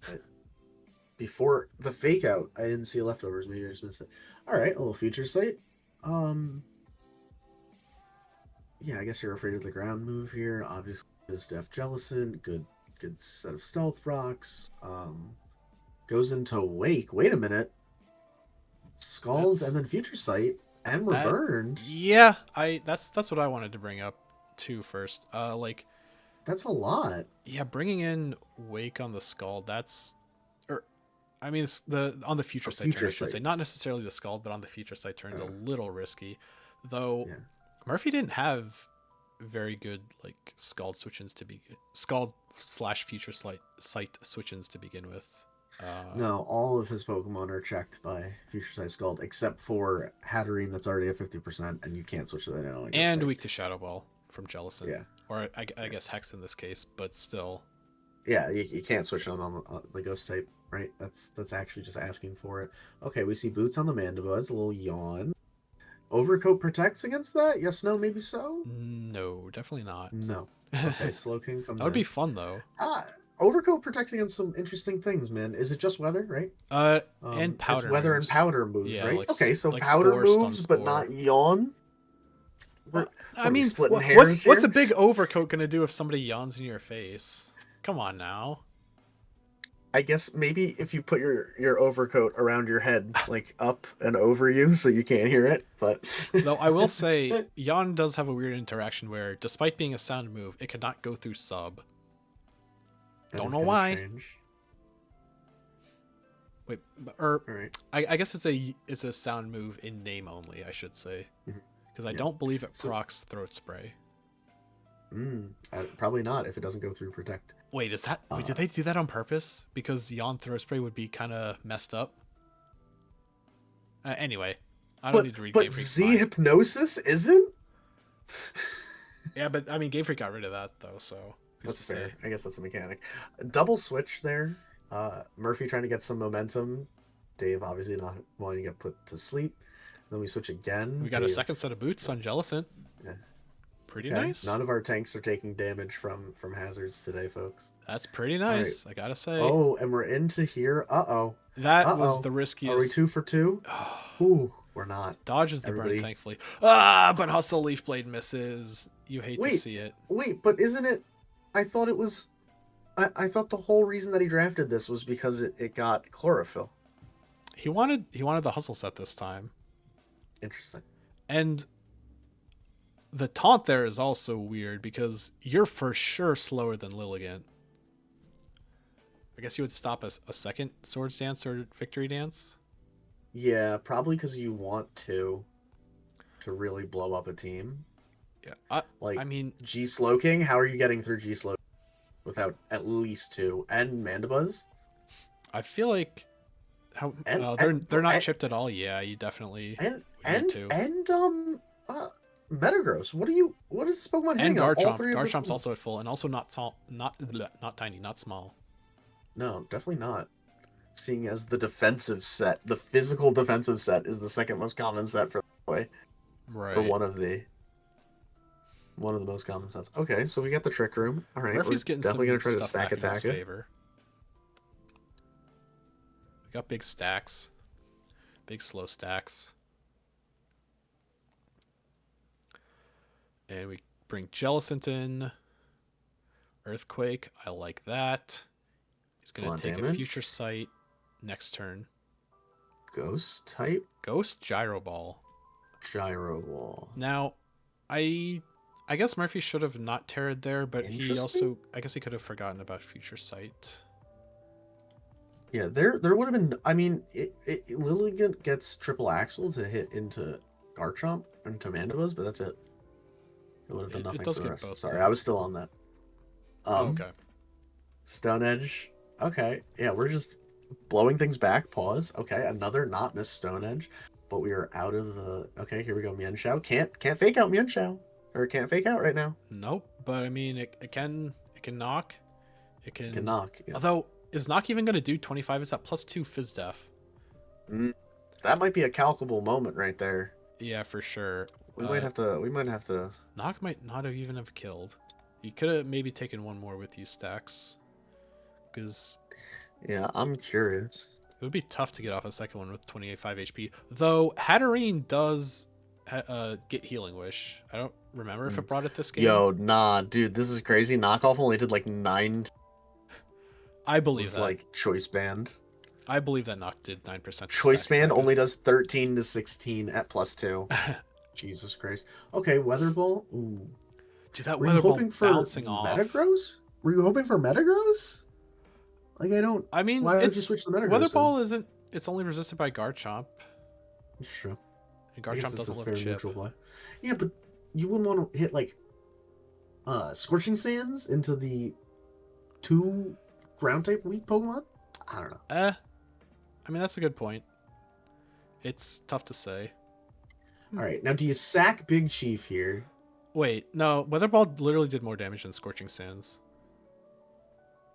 Sludge. Before the fake out, I didn't see leftovers. Maybe I just missed it. All right, a little feature site. Yeah, I guess you're afraid of the ground move here. Obviously, is Def Jellison. Good set of stealth rocks. Goes into Wake. Wait a minute. Scald and That's then Future Sight, and we're that. burned. Yeah, that's what I wanted to bring up too first. Like, That's a lot. yeah, bringing in Wake on the Scald. Or I mean, it's the on the Future A Sight turn, Future I should say, Sight. not necessarily the Scald, but on the Future Sight turn is a Uh, little risky. Though yeah. Murphy didn't have very good like Scald slash Future Sight switch-ins to begin with. No, all of his Pokemon are checked by Future Sight Scald, except for Hatterene that's already at 50%, and you can't switch that in on a Ghost And type. weak to Shadow Ball from Jellison. Yeah. Or I guess Hex in this case, but still. Yeah, you can't switch on the Ghost type, right? That's actually just asking for it. Okay, we see Boots on the Mandibuzz, a little yawn. Overcoat protects against that? Yes, no, maybe so? No, definitely not. No. Okay, Slowking comes That would be in. fun though. Overcoat protects against some interesting things, man. Is it just weather, right? And It's powder weather and moves. powder moves, Yeah, right? like Okay, so like powder spore, stun moves, but spore. not yawn. Well, I What are we mean, splitting what's hairs what's a here? big overcoat gonna do if somebody yawns in your face? Come on now. I guess maybe if you put your overcoat around your head, like up and over you, so you can't hear it. But Though I will say, yawn does have a weird interaction where, despite being a sound move, it cannot go through sub. that Don't is know kind of why. strange. Wait, or All right. I guess it's a sound move in name only, I should say, Mhm. because I Yeah. don't believe it So procs throat spray. Probably not if it doesn't go through protect. Wait, is that wait? Uh, Did they do that on purpose? Because Yon throw spray would be kind of messed up. Anyway, I don't need to read Game but Freak's Z mind. hypnosis isn't. Yeah, but I mean, Game Freak got rid of that though, so who's That's to fair. say? I guess that's a mechanic. Double switch there. Murphy trying to get some momentum. Dave obviously not wanting to get put to sleep. Then we switch again. We got a Dave, second set of boots on Jellicent. yeah. Pretty Okay. nice. None of our tanks are taking damage from hazards today, folks. That's pretty All right. nice, I gotta say. Oh, and we're into here. Uh-oh. That was Uh-oh. the Are we riskiest. 2 for 2? Ooh, we're not. Dodges the Everybody. burn, thankfully. Ah, but Hustle Leaf Blade misses. You hate to Wait, see it. but isn't it? I thought it was. I thought the whole reason that he drafted this was because it got chlorophyll. He wanted the Hustle set this time. Interesting. And the taunt there is also weird because you're for sure slower than Lilligant. I guess you would stop a second Swords Dance or Victory Dance. Yeah, probably because you want to really blow up a team. Yeah, Like, I mean, G Slowking. How are you getting through G Slow without at least 2 and Mandibuzz? I feel like how they're not chipped at all. Yeah, you definitely and would need to. Metagross. What is this Pokemon hitting And on? All Garchomp. three of the- Garchomp's also at full, and also not tiny, not small. No, definitely not. Seeing as the defensive set, the physical defensive set is the second most common set for the play. Right. Or one of the most common sets. Okay, so we got the Trick Room. All right, Murphy's we're getting definitely some gonna try to stuff stack back in his attack it. favor. We got big stacks, big slow stacks, and we bring Jellicent in. Earthquake, I like that. He's gonna take a Future Sight next turn. Ghost type. Ghost Gyro Ball. Gyro Wall. Now, I guess Murphy should have not terrored there, but he also, I guess he could have forgotten about Future Sight. Yeah, there would have been. I mean, Lilligant gets triple axle to hit into Garchomp and to Mandibuzz, but that's it. It would have done nothing for the rest. Sorry, I was still on that. Okay. Stone Edge. Okay, yeah, we're just blowing things back. Pause. Okay, another not miss Stone Edge, but we are out of the. Okay, here we go. Mienshao can't fake out Mienshao, or can't fake out right now. Nope, but I mean it can knock. It can knock. Yes. Although is knock even going to do 25? It's at +2 Fizz Def. That might be a calculable moment right there. Yeah, for sure. We might have to. Knock might not have even have killed. You could have maybe taken one more with you stacks, because Yeah, I'm curious. it would be tough to get off a second one with 28.5 HP. Though Hatterene does get Healing Wish. I don't remember if it brought it this game. Yo, nah, dude, this is crazy. Knockoff only did like 9. I believe that. Like Choice Band. I believe that Knock did 9%. Choice Band only does 13 to 16 at +2. Jesus Christ. Okay, Weather Ball. Ooh. Dude, that Weather Ball bouncing off. off. Metagross? Were you hoping for Metagross? Like, I don't. I mean, why would you switch the Metagross? Weather Ball isn't. It's only resisted by Garchomp. That's true. And Garchomp doesn't love chip. Yeah, but you wouldn't want to hit like Scorching Sands into the 2 ground type weak Pokemon? I don't know. I mean, that's a good point. It's tough to say. Alright, now do you sack Big Chief here? Wait, no. Weather Ball literally did more damage than Scorching Sands.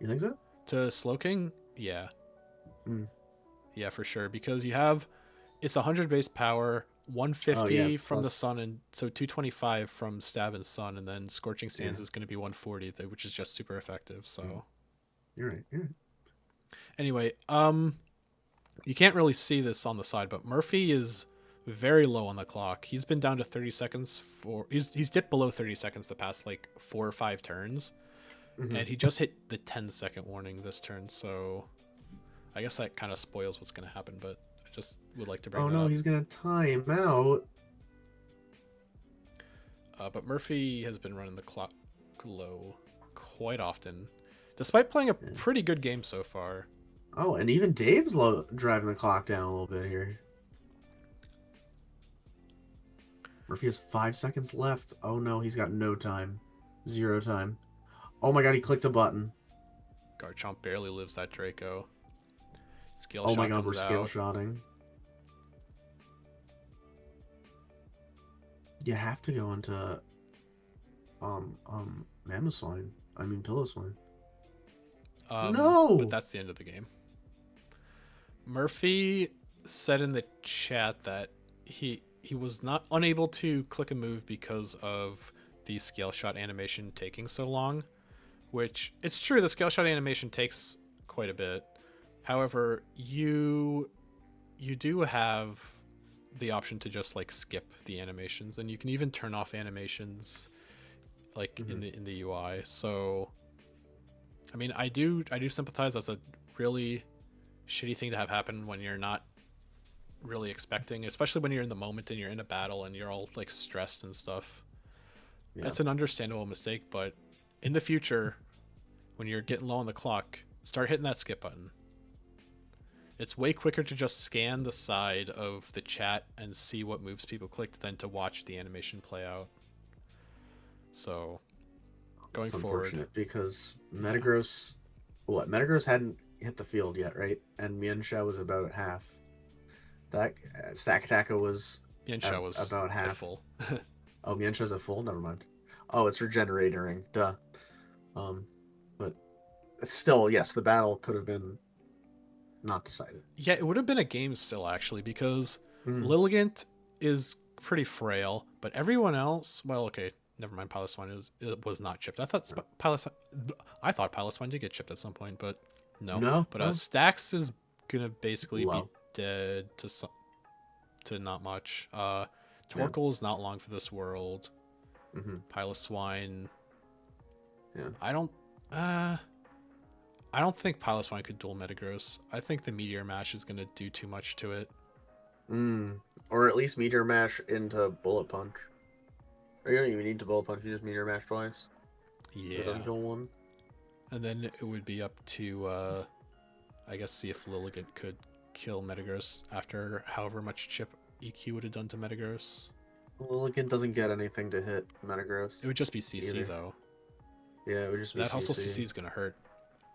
You think so? To Slowking? Yeah. Mm. Yeah, for sure. Because you have... It's 100 base power, 150 from the Sun, and so 225 from Stab and Sun, and then Scorching Sands is going to be 140, which is just super effective, so... You're right. Anyway, you can't really see this on the side, but Murphy is very low on the clock. He's been down to 30 seconds for... He's dipped below 30 seconds the past, like, 4 or 5 turns. Mm-hmm. And he just hit the 10-second warning this turn, so... I guess that kind of spoils what's going to happen, but I just would like to bring that up. Oh no, he's going to time out. But Murphy has been running the clock low quite often, despite playing a pretty good game so far. Oh, and even Dave's driving the clock down a little bit here. Murphy has 5 seconds left. Oh no, he's got no time. 0 time. Oh my god, he clicked a button. Garchomp barely lives that Draco. Scale Oh my shot god, we're comes scale out. shotting. You have to go into Mamoswine. I mean Pillow-Swine. But No! that's the end of the game. Murphy said in the chat that he was not unable to click a move because of the scale shot animation taking so long, which it's true, the scale shot animation takes quite a bit. However, you do have the option to just like skip the animations, and you can even turn off animations like in the UI. So I mean, I do sympathize. That's a really shitty thing to have happen when you're not really expecting, especially when you're in the moment and you're in a battle and you're all like stressed and stuff. Yeah. That's an understandable mistake, but in the future, when you're getting low on the clock, start hitting that skip button. It's way quicker to just scan the side of the chat and see what moves people clicked than to watch the animation play out. So, going It's forward, unfortunate because Metagross hadn't hit the field yet, right? And Mienshao was about at half. That Stakataka was Mienshao was about at half. full. Oh, Mienshao's at full. Never mind. Oh, it's regenerating. Duh. But it's still, yes, the battle could have been not decided. Yeah, it would have been a game still, actually, because Mm. Lilligant is pretty frail, but everyone else, well, okay, never mind. Piloswine was not chipped. I thought Piloswine did get chipped at some point, but no. No, But no. Stax is gonna basically be Low. dead to not much. Yeah. Torkoal is not long for this world. Mm-hmm. Piloswine, Yeah. I don't think Piloswine could duel Metagross. I think the Meteor Mash is gonna do too much to it. Or at least Meteor Mash into Bullet Punch. Or you don't even need to Bullet Punch, you just Meteor Mash twice. Yeah. It doesn't kill one. And then it would be up to, I guess, see if Lilligant could kill Metagross after however much chip EQ would have done to Metagross. Lilligant doesn't get anything to hit Metagross. It would just be CC, either. though. Yeah, it would just be That also CC. CC is going to hurt.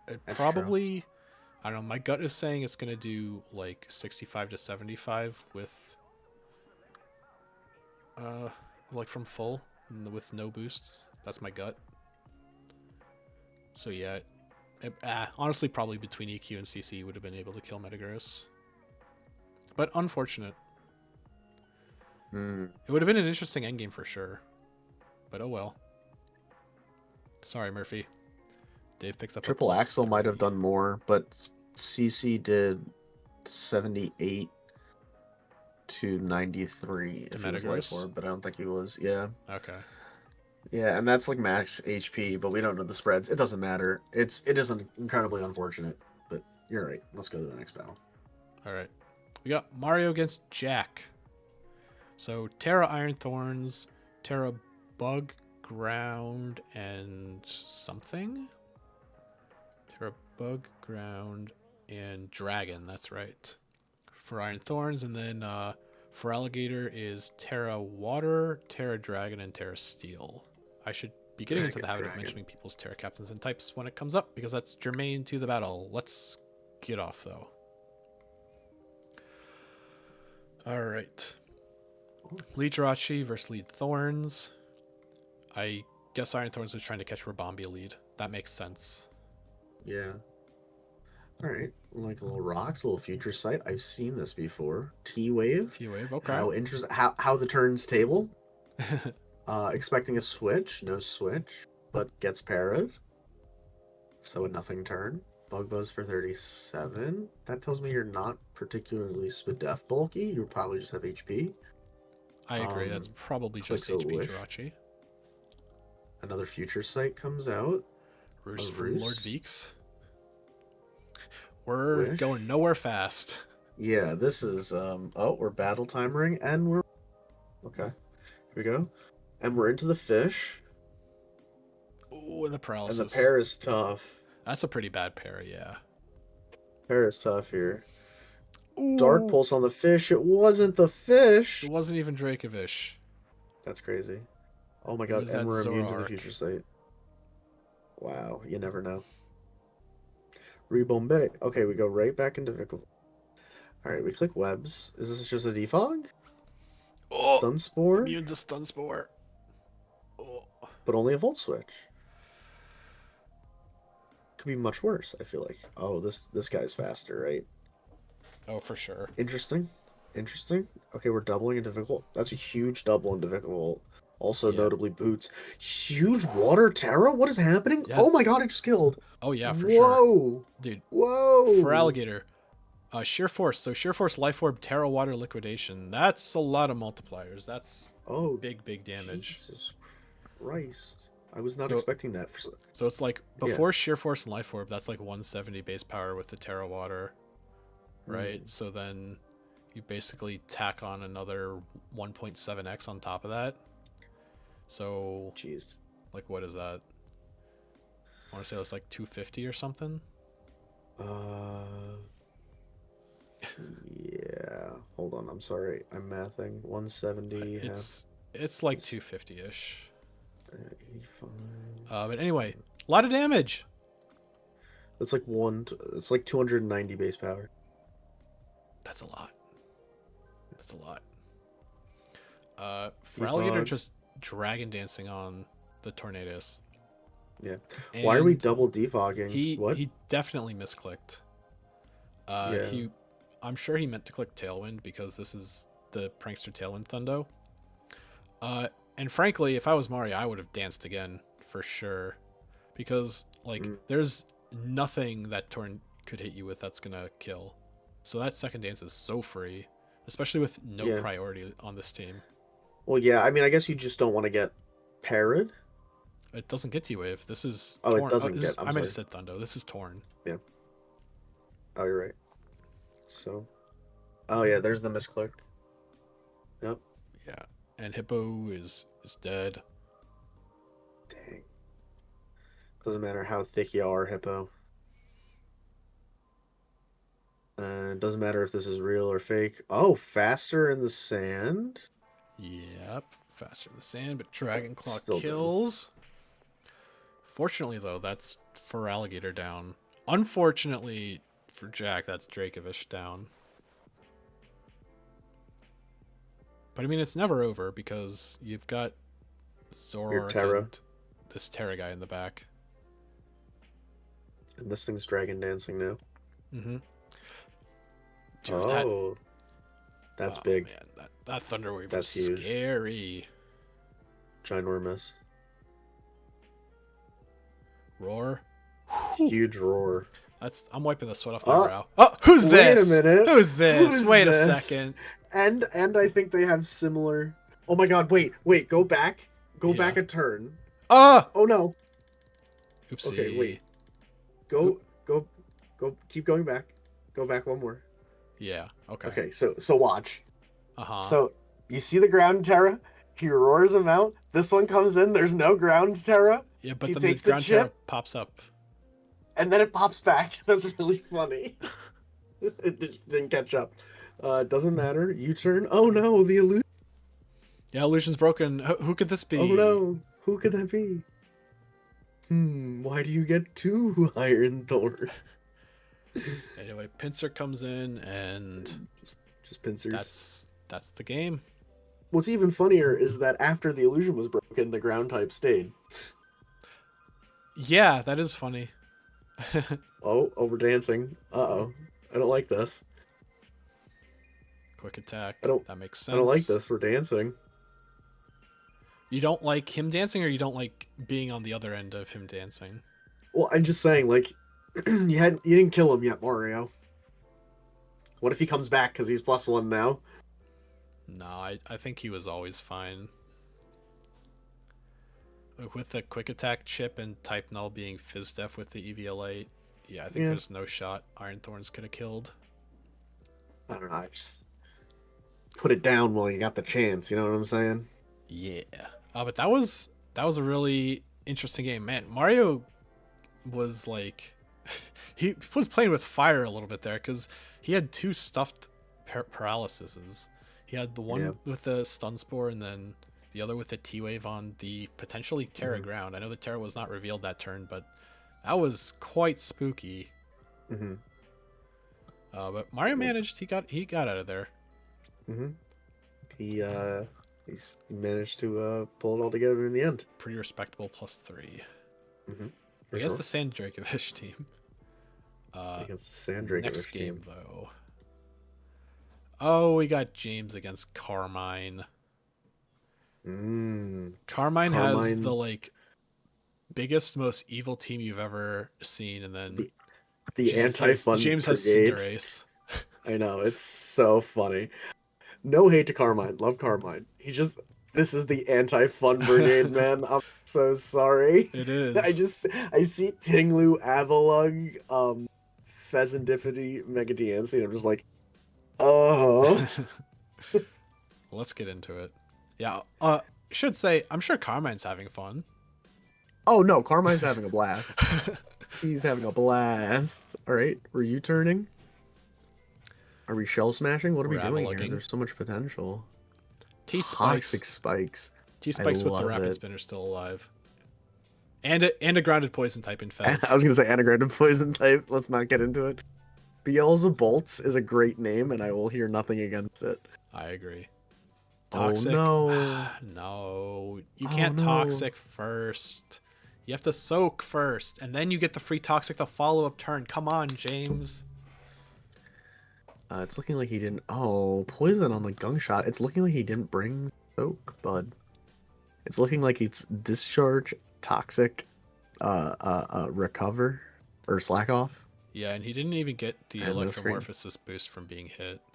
It That's probably, true. I don't know, my gut is saying it's going to do like 65 to 75 with, like from full, with no boosts. That's my gut. So yeah, honestly, probably between EQ and CC would have been able to kill Metagross. But unfortunate. It would have been an interesting endgame for sure. But oh well. Sorry, Murphy. Dave picks up Triple a Axel +3. might have done more, but CC did 78 to 93 To if he was life orb, but I don't think he was. Yeah. Okay. Yeah, and that's like max HP, but we don't know the spreads. It doesn't matter. It is incredibly unfortunate, but you're right. Let's go to the next battle. All right. We got Mario against Jack. So Terra Iron Thorns, Terra Bug Ground, and something? Terra Bug Ground and Dragon, that's right. For Iron Thorns, and then for Alligator is Terra Water, Terra Dragon, and Terra Steel. I should be getting into the habit of mentioning people's Terra Captains and types when it comes up, because that's germane to the battle. Let's get off, though. Alright. Lead Jirachi versus Lead Thorns. I guess Iron Thorns was trying to catch Rabombi lead. That makes sense. Yeah. Alright. Like a little rocks, a little future sight. I've seen this before. T-Wave. T-Wave, okay. How interesting. How the turns table. Expecting a switch. No switch. But gets parried. So a nothing turn. Bug Buzz for 37. That tells me you're not particularly Spadef bulky. You probably just have HP. I agree. That's probably just HP Jirachi. Another future sight comes out. Roost from Lord Veeks. We're going nowhere fast. Yeah, this is we're battle timering and we're okay. Here we go. And we're into the fish. Ooh, and the paralysis. And the pair is tough. That's a pretty bad pair, yeah. Pair is tough here. Ooh. Dark Pulse on the fish. It wasn't the fish. It wasn't even Dracovish. That's crazy. Oh my god, and we're immune to the future sight. Wow, you never know. Rebombe. Okay, we go right back into Vickle. Alright, we click webs. Is this just a defog? Oh, Stun Spore? immune to stun spore. Oh. But only a Volt Switch. Could be much worse, I feel like. Oh, this guy's faster, right? Oh, for sure. Interesting. Interesting. Okay, we're doubling into Vickle. That's a huge double into Vickle. Also, Yeah. notably boots. Huge water Terra? What is happening? Yeah, Oh my god, I just killed. Oh yeah, for sure. Whoa. Dude, for Whoa. alligator. Sheer force. So sheer force, life orb, terra, water, liquidation. That's a lot of multipliers. That's Oh, big damage. Jesus Christ. I was not So- expecting that. So it's like before sheer force and life orb, that's like 170 base power with the terra water, right? So then you basically tack on another 1.7x on top of that. So Jeez. like what is that? I want to say that's like 250 or something. Yeah. Hold on. I'm sorry. I'm mathing. 170. It's like 250-ish. 85. But anyway, a lot of damage. It's like it's like 290 base power. That's a lot. That's a lot. For alligator just dragon dancing on the Tornadus. Yeah. Why are we And double defogging? he definitely misclicked. Yeah. I'm sure he meant to click Tailwind because this is the Prankster Tailwind Thundo. And frankly, if I was Mario, I would have danced again for sure, because like there's nothing that Torn could hit you with that's gonna kill. So that second dance is so free, especially with no priority on this team. Well, yeah. I mean, I guess you just don't want to get parried. It doesn't get to you if this is. Oh, Torn. it doesn't get. I might have said Thundo. This is Torn. Yeah. Oh, you're right. So. Oh yeah, there's the misclick. Yep. Yeah, and Hippo is dead. Dang. Doesn't matter how thick you are, Hippo. Doesn't matter if this is real or fake. Oh, faster in the sand. Yep, faster in the sand, but Dragon Claw Still kills. Fortunately, though, that's for alligator down. Unfortunately for Jack, that's Dracovish down. But I mean, it's never over because you've got Zoroark and this Terra guy in the back. And this thing's dragon dancing now. Mm-hmm. Dude, that's big. Man, that Thunder Wave that's was huge. Scary. Ginormous. Roar. Huge roar. I'm wiping the sweat off my brow. Oh, who's this? Wait a minute. Who's this? Wait this? a second. And I think they have similar. Oh my god! Wait! Go back. Go back a turn. Ah! Oh no. Oopsie. Okay, wait. Go. Keep going back. Go back one more. Yeah. Okay. Okay. So watch. Uh-huh. So you see the ground Terra. He roars him out. This one comes in. There's no ground Terra. Yeah, but he then takes the ground chip, Terra pops up. and then it pops back. That's really funny. It just didn't catch up. Doesn't matter. U-turn. Oh no, the illusion. Yeah, illusion's broken. Who could this be? Oh no, who could that be? Why do you get two Iron Thorn? Anyway, Pinsir comes in and just pincers. That's the game. What's even funnier is that after the illusion was broken, the ground type stayed. Yeah, that is funny. Oh, we're dancing. Uh-oh. I don't like this. Quick attack. That makes sense. I don't like this. We're dancing. You don't like him dancing, or you don't like being on the other end of him dancing? Well, I'm just saying, like, you didn't kill him yet, Mario. What if he comes back because he's +1 now? No, I think he was always fine. With the quick attack chip and type null being Fizz Def with the EVL8, yeah, I think there's no shot Iron Thorns could have killed. I don't know, I just put it down while you got the chance, you know what I'm saying? Yeah. But that was a really interesting game. Man, Mario was like... he was playing with fire a little bit there, because he had two stuffed paralyses. He had the one with the stun spore, and then The other with the T-Wave on the potentially Terra Mm-hmm. ground. I know the Terra was not revealed that turn, but that was quite spooky. Mm-hmm. But Mario managed. He got out of there. Mm-hmm. He managed to pull it all together in the end. Pretty respectable +3 Mm-hmm. For against sure. the Sand Dracovish team. Against the Sand Dracovish Next game team. though. Oh, we got James against Carmine. Carmine has the Carmine, like biggest, most evil team you've ever seen, and then the the James has anti-fun James has brigade. Cinderace. I know, it's so funny. No hate to Carmine. Love Carmine. This is the anti-fun brigade, man. I'm so sorry. It is. I see Tinglu, Avalug, Pheasantipity, Megadiancy, and I'm just like, oh. Let's get into it. Yeah. Should say I'm sure Carmine's having fun. Oh no, Carmine's having a blast. He's having a blast. All right, were you turning? Are we shell smashing? What are We're we doing here? Avalugging. There's so much potential. T Toxic Spikes. spikes. T I Spikes with the love Rapid it. Spinner still alive. And a grounded poison type in I Fez. was gonna say anagram poison type. Let's not get into it. Beelzebolts is a great name, and I will hear nothing against it. I agree. Oh Toxic. no! No. You Oh can't no! toxic first. You have to soak first, and then you get the free toxic the follow-up turn. Come on, James. It's looking like he didn't. Oh, poison on the gunk shot. It's looking like he didn't bring soak, bud. It's looking like it's discharge, toxic, recover, or slack off. Yeah, and he didn't even get the And no screen. electromorphosis boost from being hit. Oh,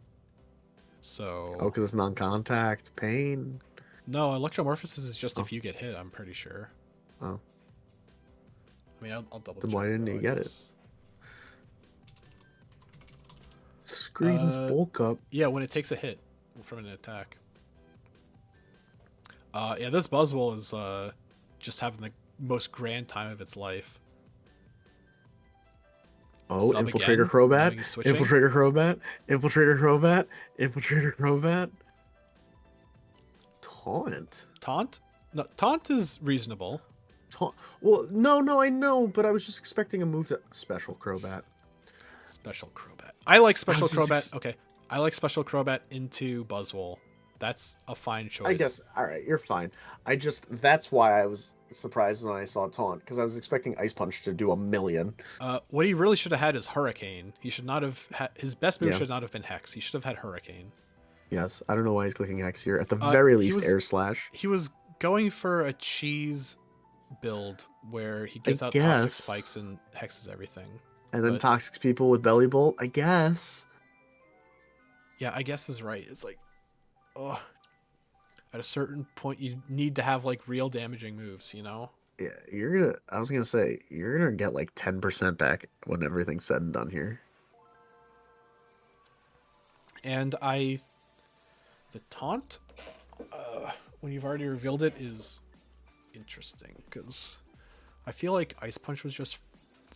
So because it's non-contact pain. no, electromorphosis is just Oh. if you get hit. I'm pretty sure. Oh, I mean, I'll double. then check why didn't though, he I get it? guess. Screens bulk up. Yeah, when it takes a hit from an attack. Yeah, this Buzzwole is just having the most grand time of its life. Oh, Sub Infiltrator again, Crobat, knowing he's switching. Infiltrator Crobat, Infiltrator Crobat, Infiltrator Crobat. Taunt. Taunt? No, taunt is reasonable. Taunt. Well, no, I know, but I was just expecting a move to Special Crobat. Special Crobat. I like Special I was just Crobat. Okay, I like Special Crobat into Buzzwole. That's a fine choice. I guess, alright, you're fine. That's why I was surprised when I saw Taunt, because I was expecting Ice Punch to do a million. What he really should have had is Hurricane. He should not have had his best move. Yeah. Should not have been Hex. He should have had Hurricane. Yes, I don't know why he's clicking Hex here. At the very least, Air Slash. He was going for a cheese build where he gives out guess. toxic spikes and hexes everything. And then but- Toxic people with Belly Bolt, I guess. Yeah, I guess is right. It's like, oh, at a certain point, you need to have like real damaging moves, you know? Yeah, I was gonna say, you're gonna get like 10% back when everything's said and done here. And the taunt, when you've already revealed it, is interesting because I feel like Ice Punch was just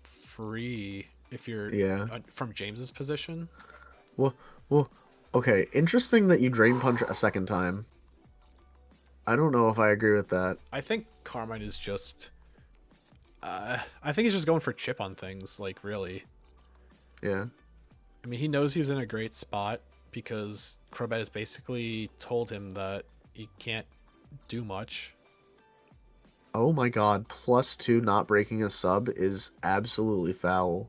free if you're from James's position. Well, okay. Interesting that you Drain Punch a second time. I don't know if I agree with that. I think Carmine is just. I think he's just going for chip on things, like, really. Yeah. I mean, he knows he's in a great spot because Crobat has basically told him that he can't do much. Oh my god, +2 not breaking a sub is absolutely foul.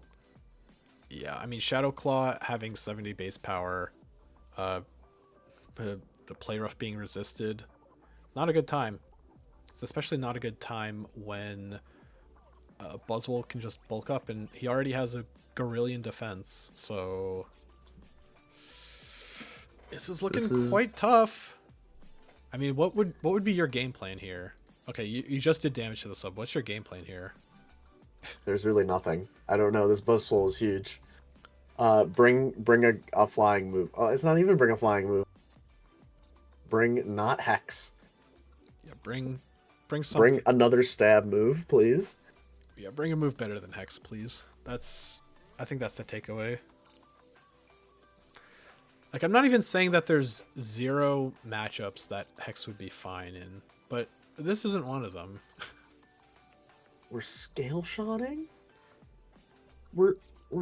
Yeah, I mean, Shadow Claw having 70 base power, the play rough being resisted, it's not a good time. It's especially not a good time when Buzzwole can just bulk up, and he already has a Gorillion defense, so this is looking quite tough. I mean, what would be your game plan here? Okay, you just did damage to the sub. What's your game plan here? There's really nothing. I don't know. This Buzzwole is huge. Bring a flying move. Oh, it's not even bring a flying move. Bring not Hex. Yeah, bring something. Bring another stab move, please. Yeah, bring a move better than Hex, please. I think that's the takeaway. Like, I'm not even saying that there's zero matchups that Hex would be fine in, but this isn't one of them. We're scale shotting? We're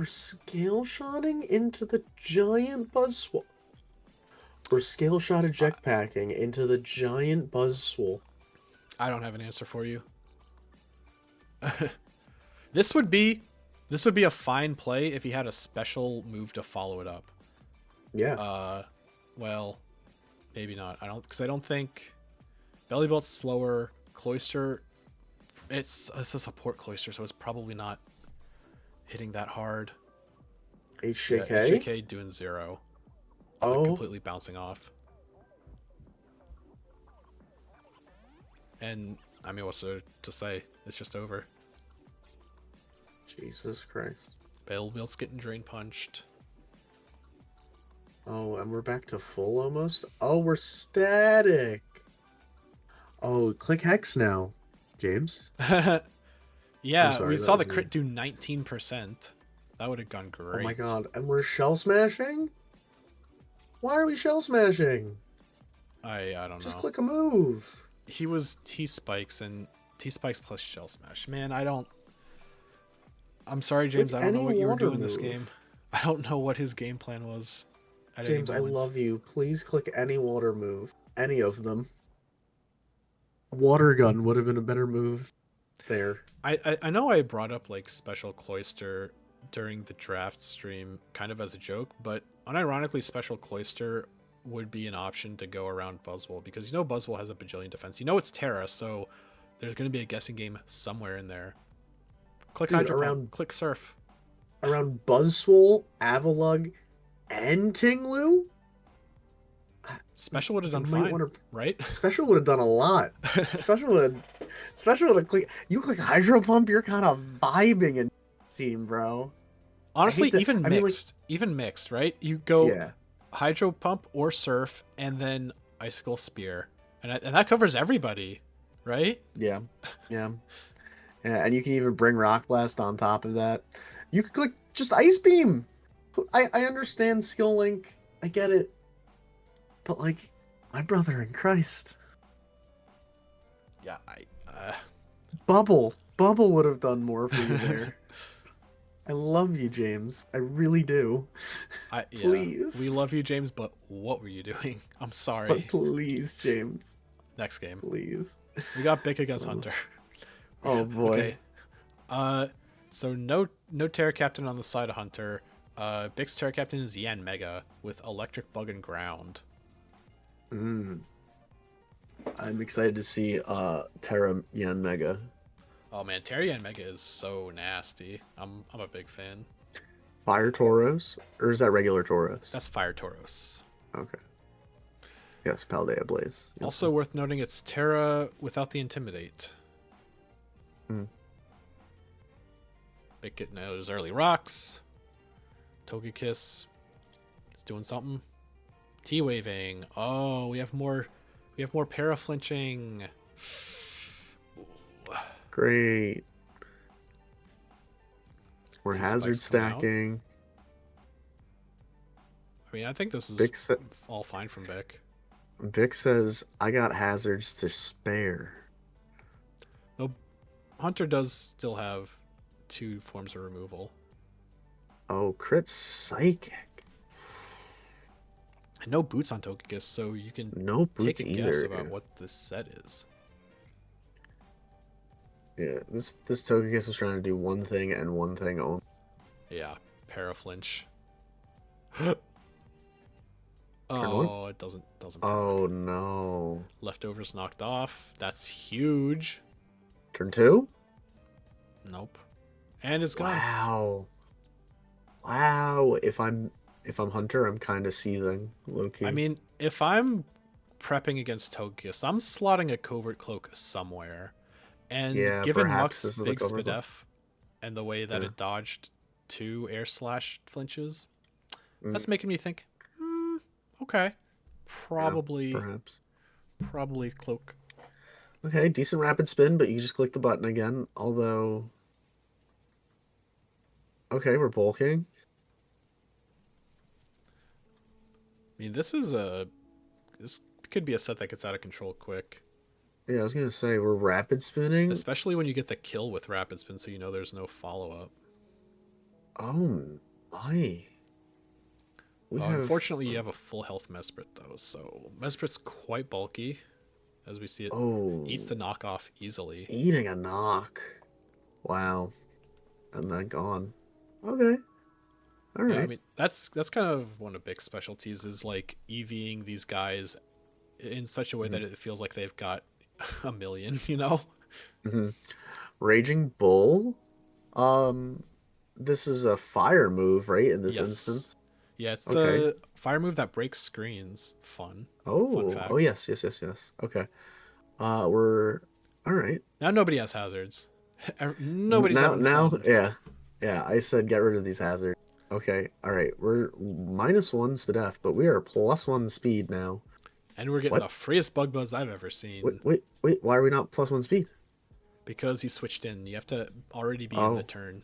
scale shotting into the giant Buzzwole. We're scale shot eject packing into the giant Buzzwole. I don't have an answer for you. This would be a fine play if he had a special move to follow it up. Yeah. Well, maybe not. I don't think Belly Belt's slower. Cloister, it's a support Cloister, so it's probably not hitting that hard. HJK? Yeah, HJK doing 0. Oh. Completely bouncing off. And I mean, what's there to say? It's just over. Jesus Christ. Belly Belt's getting drain punched. Oh, and we're back to full almost? Oh, we're static. Oh, click Hex now, James. Yeah, sorry, we that saw the was crit do 19%. That would have gone great. Oh my god, and we're shell smashing? Why are we shell smashing? I don't know. Just click a move. He was T-Spikes and T-Spikes plus Shell Smash. Man, I'm sorry, James. Click I don't know any what you were water doing this move. game. I don't know what his game plan was. At James, any I moment. love you. Please click any water move. Any of them. Water gun would have been a better move there. I know I brought up like Special Cloister during the draft stream kind of as a joke, but unironically Special Cloister would be an option to go around Buzzwole because you know Buzzwole has a bajillion defense. You know it's Terra, so there's going to be a guessing game somewhere in there. Click Dude, Hydro Pump, click Surf. Around Buzzwole, Avalugg, and Tinglu? Special would have done fine, right? Special would have done a lot. Special would have clicked. You click Hydro Pump, you're kind of vibing in team, bro. Honestly, even mixed, right? You go Hydro Pump or Surf, and then Icicle Spear, and that covers everybody, right? Yeah, and you can even bring Rock Blast on top of that. You could click just Ice Beam. I understand skill link, I get it, but like, my brother in Christ. Yeah, Bubble would have done more for you there. I love you, James. I really do. Please. Yeah, we love you, James, but what were you doing? I'm sorry. But please, James. Next game. Please. We got Bick against Hunter. Oh boy. Okay. So no Terra Captain on the side of Hunter. Bick's Terra Captain is Yan Mega with Electric Bug and Ground. I'm excited to see Terra Yan Mega. Oh man, Terra Yan Mega is so nasty. I'm a big fan. Fire Tauros? Or is that regular Tauros? That's Fire Tauros. Okay. Yes, Paldea Blaze. Yes. Also worth noting, it's Terra without the Intimidate. Bick getting those early rocks. Togekiss is doing something. T-waving. Oh, we have more para flinching. Great. We're hazard stacking. I mean, I think this is all fine from Bick. Vic says, I got hazards to spare. Though Hunter does still have 2 forms of removal. Oh, crit Psychic. And no boots on Togekiss, so you can take a guess about what this set is. Yeah, this Togekiss is trying to do one thing and one thing only. Yeah, Paraflinch. Oh, it doesn't. Oh no! Leftovers knocked off. That's huge. Turn 2? Nope. And it's gone. Wow. If I'm Hunter, I'm kind of seething, low key. I mean, if I'm prepping against Togekiss, I'm slotting a Covert Cloak somewhere. And given Muck's big Spadef and the way that it dodged 2 air slash flinches, that's making me think, okay, probably Cloak. Okay, decent rapid spin, but you just click the button again. Although, okay, we're bulking. mean, this could be a set that gets out of control quick, Yeah, I was gonna say we're rapid spinning. especially when you get the kill with rapid spin, so you know there's no follow up. Oh my. We have Unfortunately, you have a full health Mesprit though, so Mesprit's quite bulky, as we see it eats oh the knockoff easily. eating a knock. Wow. And then gone. Okay. All Yeah, I right. mean that's kind of one of Big's specialties is like EVing these guys in such a way Mm-hmm. that it feels like they've got a million, you know? Mm-hmm. Raging Bull. Um, this is a fire move, right? In this Yes. instance. Yeah, it's Okay. the fire move that breaks screens. Fun Oh, fact. yes, yes, yes, yes. Okay. We're all right. Now nobody has hazards. Nobody's having Now, fun. yeah, yeah. I said get rid of these hazards. Okay. All right. We're -1 SPDF, but we are +1 speed now. And we're getting What? the freest bug buzz I've ever seen. Wait. Why are we not +1 speed? Because he switched in. You have to already be in the Oh, turn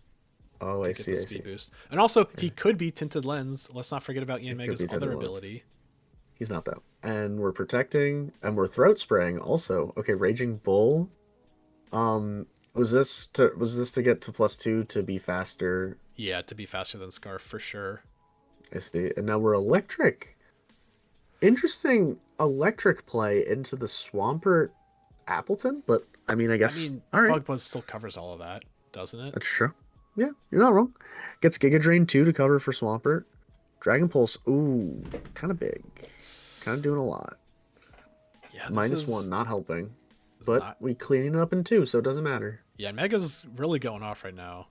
oh, to I get see, the I see. speed boost. And also, he Okay. could be Tinted Lens. Let's not forget about Ian It could Mega's be other Tenderless. ability. He's not though. And we're protecting, and we're throat spraying also. Okay, Raging Bull. Was this to get to +2 to be faster? Yeah, to be faster than Scarf for sure. I see. And now we're electric. Interesting electric play into the Swampert Appleton, but I mean, I I guess mean, all right, Bug Buzz still covers all of that, doesn't it? that's true. Yeah, you're not wrong. Gets Giga Drain 2 to cover for Swampert. Dragon Pulse, ooh, kind of big. Kind of doing a lot. Yeah, -1, not helping. is But not. we cleaning up in 2, so it doesn't matter. Yeah, Mega's really going off right now.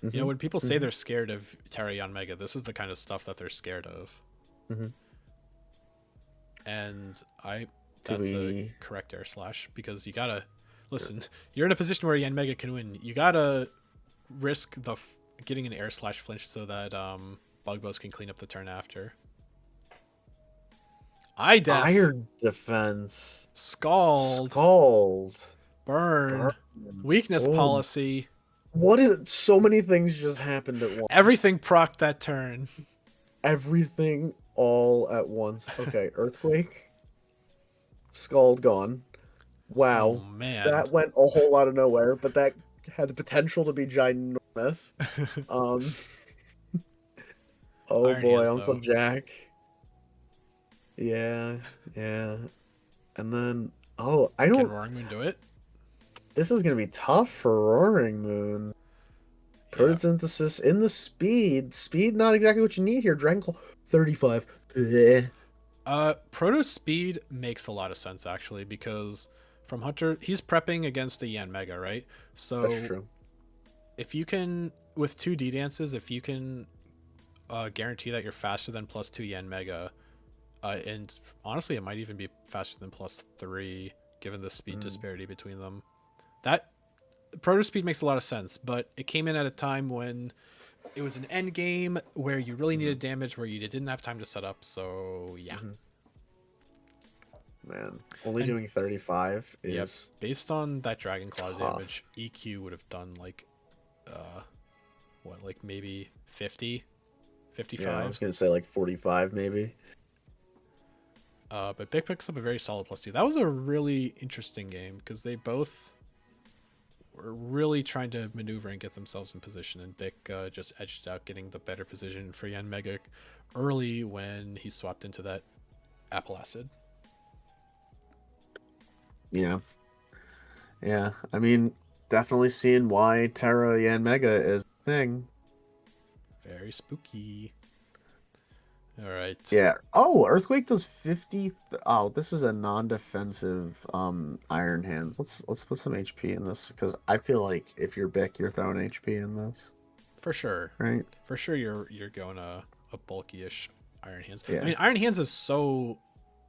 You know, Mm-hmm. when people say Mm-hmm. they're scared of Terry on Mega, this is the kind of stuff that they're scared of. Mm-hmm. And Do that's a we... correct air slash because you gotta listen. You're in a position where Yan Mega can win. You gotta risk getting an air slash flinch so that Bug Buzz can clean up the turn after. Eye def, Iron Defense. scald, Scald. burn, Burn. weakness Oh, policy. what is it? So many things just happened at once. Everything procced that turn. Everything all at once. Okay, Earthquake. Scald gone. Oh Wow. man. That went a whole lot of nowhere, but that had the potential to be ginormous. Um, oh Iron boy, Hands Uncle though. Jack. Yeah, yeah. And then, oh, I Can don't. Roaring Moon do it? This is gonna be tough for Roaring Moon. Yeah. Photosynthesis in the speed. Speed, not exactly what you need here. Dragon Claw, 35. Bleh. Proto Speed makes a lot of sense actually because from Hunter, he's prepping against a Yan Mega, right? That's So true. if you can, with two D dances, if you can guarantee that you're faster than +2 Yan Mega, and honestly, it might even be faster than +3 given the speed Mm. disparity between them. That Proto Speed makes a lot of sense, but it came in at a time when it was an end game where you really Mhm. needed damage where you didn't have time to set up. So yeah. Mhm. Man, only And doing 35 yeah, is based on that Dragon Claw tough. damage, EQ would have done like, like maybe 50, Yeah, I was 55. gonna say like 45 maybe. But Big picks up a very solid +2. That was a really interesting game because they both were really trying to maneuver and get themselves in position, and Bick just edged out getting the better position for Yan Mega early when he swapped into that Apple Acid. Yeah. Yeah. I mean, definitely seeing why Terra Yan Mega is a thing. Very spooky. All right. Yeah. Oh, Earthquake does 50. Oh, this is a non-defensive Iron Hands. Let's put some HP in this because I feel like if you're Bick, you're throwing HP in this, For sure. right? For sure you're going a bulky-ish Iron Hands. I Yeah. mean, Iron Hands is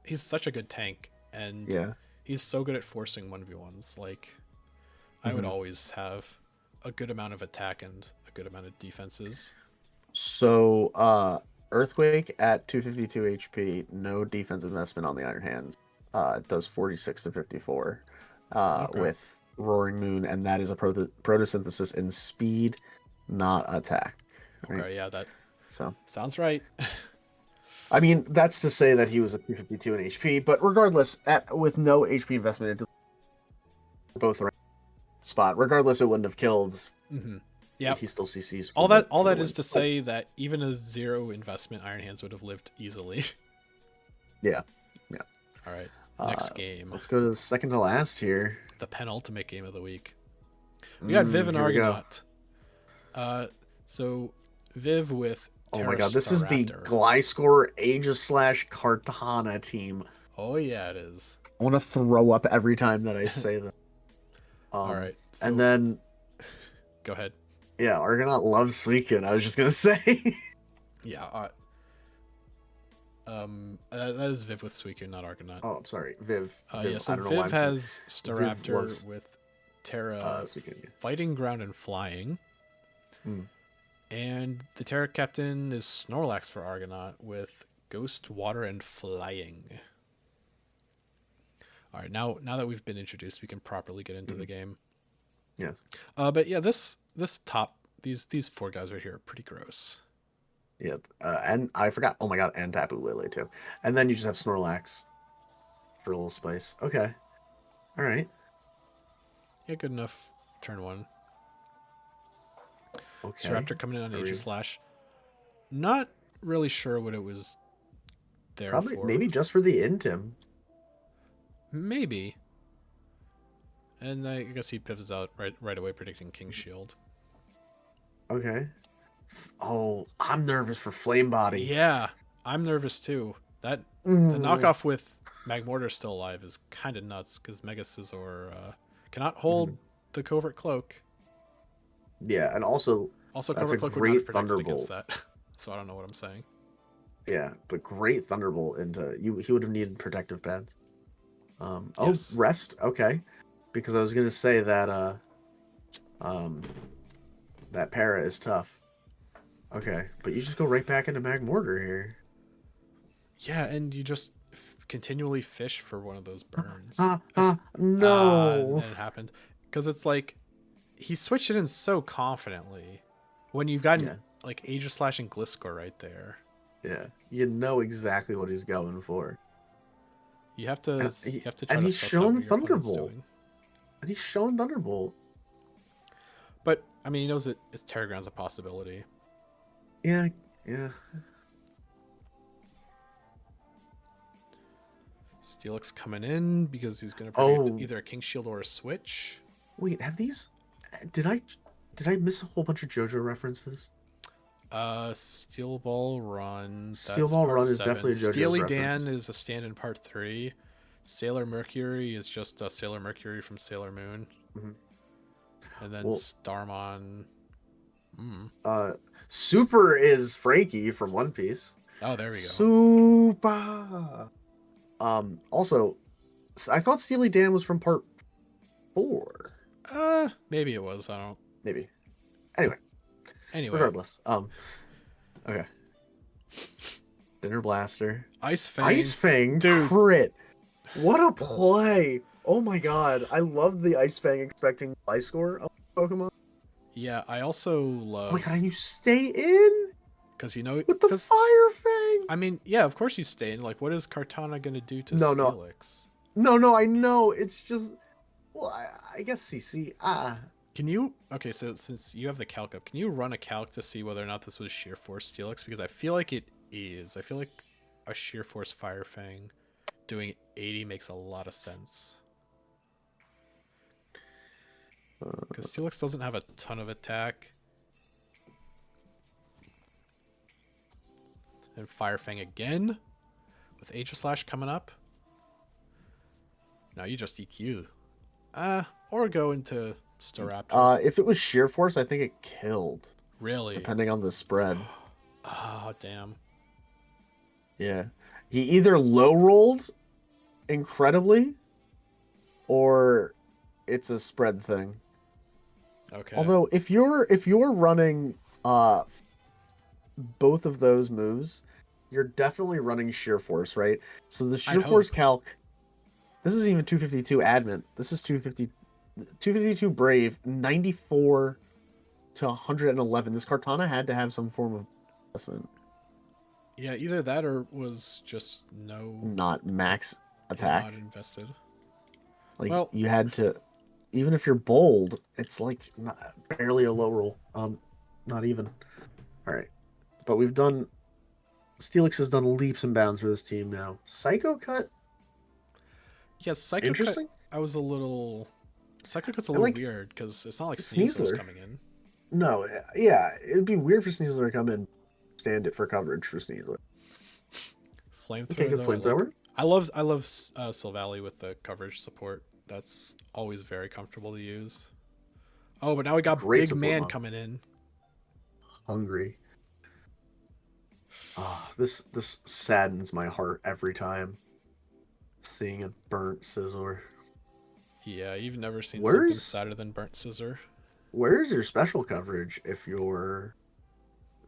he's such a good tank and Yeah. he's so good at forcing 1v1s. Like I would Mhm. always have a good amount of attack and a good amount of defenses. So, Earthquake at 252 HP, no defensive investment on the Iron Hands. It does 46 to 54 Okay. with Roaring Moon, and that is a photosynthesis in speed, not attack. Right? Okay, yeah, that So, sounds right. I mean, that's to say that he was a 252 in HP, but regardless, with no HP investment into both rank spot, regardless, it wouldn't have killed. Mm-hmm. Yep. He still CCs for All that the is win. to say that even a 0 investment, Iron Hands would have lived easily. Yeah. All right. Next game. Let's go to the second to last here. The penultimate game of the week. We got Viv and Here we go. So Viv with Oh Terra my god, this is the Staraptor. Gliscor Aegis / Kartana team. Oh yeah, it is. I want to throw up every time that I say that. All right. So, And then, go ahead. yeah, Argonaut loves Suicune. I was just gonna say. Yeah. That is Viv with Suicune, not Argonaut. Oh, I'm sorry, Viv. Yeah. So Viv has Staraptor with Terra Suicune, yeah. Fighting Ground and Flying. Mm. And the Terra Captain is Snorlax for Argonaut with Ghost, Water, and Flying. All right, now that we've been introduced, we can properly get into the game. Yes. But yeah, these 4 guys right here are pretty gross. Yeah. And I forgot. Oh my god, and Tapu Lele too. And then you just have Snorlax for a little spice. Okay. All right. Yeah, good enough. Turn 1. Okay. Staraptor coming in on Aegislash. Not really sure what it was there Probably, for. maybe just for the Intim. Maybe. And I guess he pivots out right away, predicting King Shield. Okay. Oh, I'm nervous for Flame Body. Yeah, I'm nervous too. The knockoff with Magmortar still alive is kind of nuts because Mega Scizor cannot hold the Covert Cloak. Yeah, and also that's Covert a Cloak great would not have protected Thunderbolt against that. So I don't know what I'm saying. Yeah, but great Thunderbolt into you. He would have needed protective pads. Yes. Rest. Okay, because I was gonna say that that para is tough. Okay, but you just go right back into Magmortar here. Yeah, and you just continually fish for one of those burns. No. And it happened because it's like he switched it in so confidently when you've gotten like Aegislash and Gliscor right there. Yeah, you know exactly what he's going for. You have to try and to he's suss out shown what your opponent's Thunderbolt. doing. And he's shown Thunderbolt. But I mean, he knows that Terra Ground's a possibility. Yeah. Steelix coming in because he's going to predict either a King Shield or a Switch. Wait, have these? Did I miss a whole bunch of JoJo references? Steel Ball Run. Steel Ball Run is definitely a JoJo Steely reference. Dan is a stand in part 3. Sailor Mercury is just Sailor Mercury from Sailor Moon. And then Starmon. Super is Frankie from One Piece. Oh, there we go. Super. Also, I thought Steely Dan was from part 4. Maybe it was. I don't. Maybe. Anyway. Regardless. Okay. Dinner Blaster. Ice Fang. Ice Fang. Dude. Crit. What a play. Oh my god. I love the Ice Fang expecting ice score of Pokemon. Yeah, I also love. Oh my god, and you stay in? Because you know. With the Fire Fang? I mean, yeah, of course you stay in. Like, what is Kartana going to do to Steelix? No, I know. It's just. Well, I guess CC. Can you... Okay, so since you have the calc up, can you run a calc to see whether or not this was Sheer Force Steelix? Because I feel like it is. I feel like a Sheer Force Fire Fang doing 80 makes a lot of sense. Because Steelix doesn't have a ton of attack. And Fire Fang again. With Aegislash coming up. Now you just EQ. Or go into Staraptor. If it was Sheer Force, I think it killed. Really? Depending on the spread. Oh, damn. Yeah. He either low rolled incredibly, or it's a spread thing. Okay. Although if you're running both of those moves, you're definitely running Sheer Force, right? So the Sheer Force calc. This is even 252 adamant. This is 252 brave, 94 to 111. This Kartana had to have some form of adjustment. Yeah, either that or was just no, not max yeah, not attack. invested. Like Well, you had to, even if you're bold, it's like not, barely a low roll. Not even. All right, but we've done. Steelix has done leaps and bounds for this team now. Psycho Cut, yes, Psycho Cut. interesting. I was a little. Psycho Cut's a I little like weird because it's not like Sneasler's Sneasler. coming in. No, yeah, it'd be weird for Sneasler to come in, stand it for coverage for Sneasler. Okay, Flamethrower good though, I like. flamethrower. I love Sylvally with the coverage support. That's always very comfortable to use. Oh, but now we got Great Big support Man mod. coming in. Hungry. Ah, this saddens my heart every time seeing a burnt Scizor. Yeah, you've never seen something Where's sadder than Burnt Scissor. where's your special coverage if you're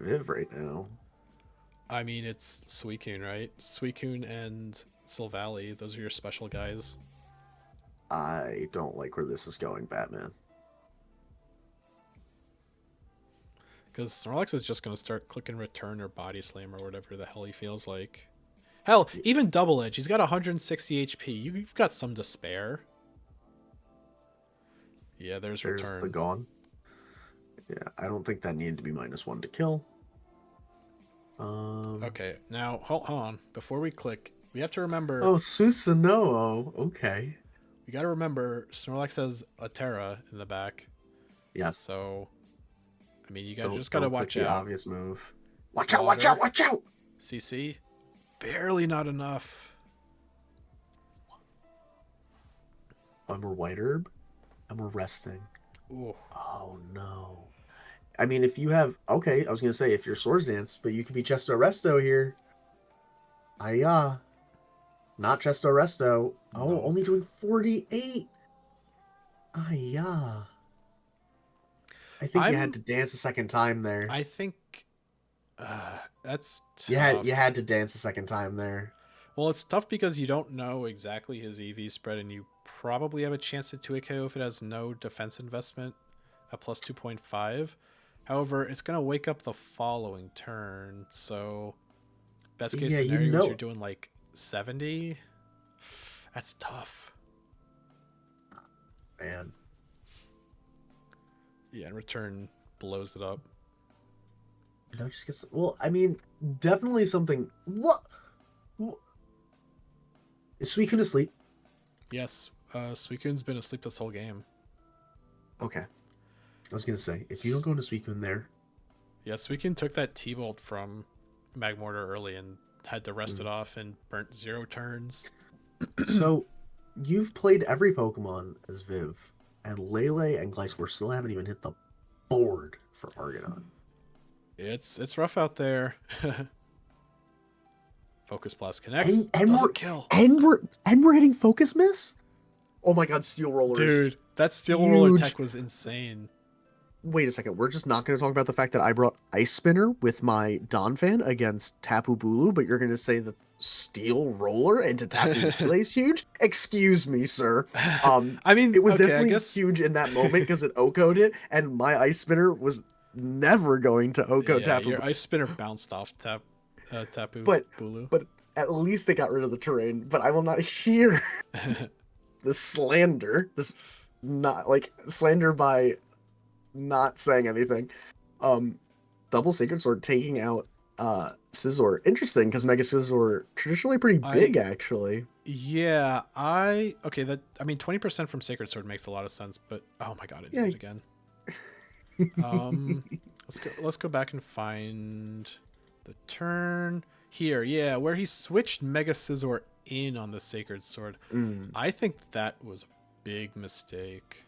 Viv right now? I mean, it's Suicune, right? Suicune and Sylvally, those are your special guys. I don't like where this is going, Batman. Because Snorlax is just going to start clicking return or body slam or whatever the hell he feels like. Hell, even Double Edge, he's got 160 HP. You've got some to spare. Yeah, there's There's the return. gone. Yeah, I don't think that needed to be -1 to kill. Okay, now hold on. Before we click, we have to remember. Oh, Susanoo. Okay. We got to remember Snorlax has a Terra in the back. Yes. So, I mean, you Don't just got to don't click watch the out. obvious move. Watch out! Watch out! Watch out! CC, barely not enough. We're White Herb, and we're resting. Ooh. Oh no. I mean, if you have okay, I was gonna say if you're Swords Dance, but you could be Chesto Resto here. Aya, not Chesto Resto. Oh, Nope. only doing 48. Aya. I think you had I'm. to dance a second time there. I think. That's You tough. had to dance a second time there. Well, it's tough because you don't know exactly his EV spread, and you probably have a chance to 2 KO if it has no defense investment at plus 2.5. However, it's going to wake up the following turn, so best case Yeah, you scenario is you're know, doing like 70. That's tough. man. Yeah, and return blows it up. No, just gets well. I mean, definitely something. What? Is Suicune asleep? Yes, Suicune's been asleep this whole game. Okay. I was gonna say if you don't go into Suicune there, Yeah, Suicune took that T-Bolt from Magmortar early and had to rest it off and burnt 0 turns. so you've played every Pokemon as Viv, and Lele and Gliscor still haven't even hit the board for Argonaut. It's rough out there. Focus Blast connects, And doesn't kill. we're hitting Focus Miss. Oh my God, Steel Roller is Dude, that Steel Roller huge. tech was insane. Wait a second, we're just not going to talk about the fact that I brought Ice Spinner with my Donphan against Tapu Bulu, but you're going to say that Steel Roller into Tapu Bulu is huge? Excuse me, sir. I mean, It was okay, definitely I guess huge in that moment because it OHKO'd it, and my Ice Spinner was never going to OHKO yeah, Tapu your Bulu. Ice Spinner bounced off Tapu But Bulu. but at least they got rid of the terrain. But I will not hear the slander. This not like slander by not saying anything. Double Sacred Sword taking out Scizor. Interesting because Mega Scizor traditionally pretty big actually. Yeah, okay, that I mean 20% from Sacred Sword makes a lot of sense, but oh my god, I did it again. Let's go back and find the turn here. Yeah, where he switched Mega Scizor in on the Sacred Sword. I think that was a big mistake.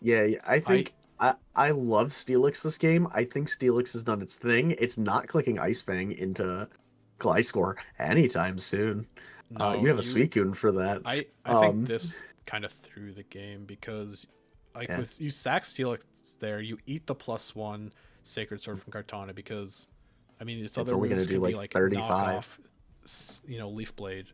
Yeah, I think I love Steelix this game. I think Steelix has done its thing. It's not clicking Ice Fang into Gliscor anytime soon. No, You have a Suicune for that. I think this kind of threw the game because with you sack Steelix there, you eat the +1 Sacred Sword from Kartana because I mean its other only moves gonna do can be like like 35. knockoff, Leaf Blade,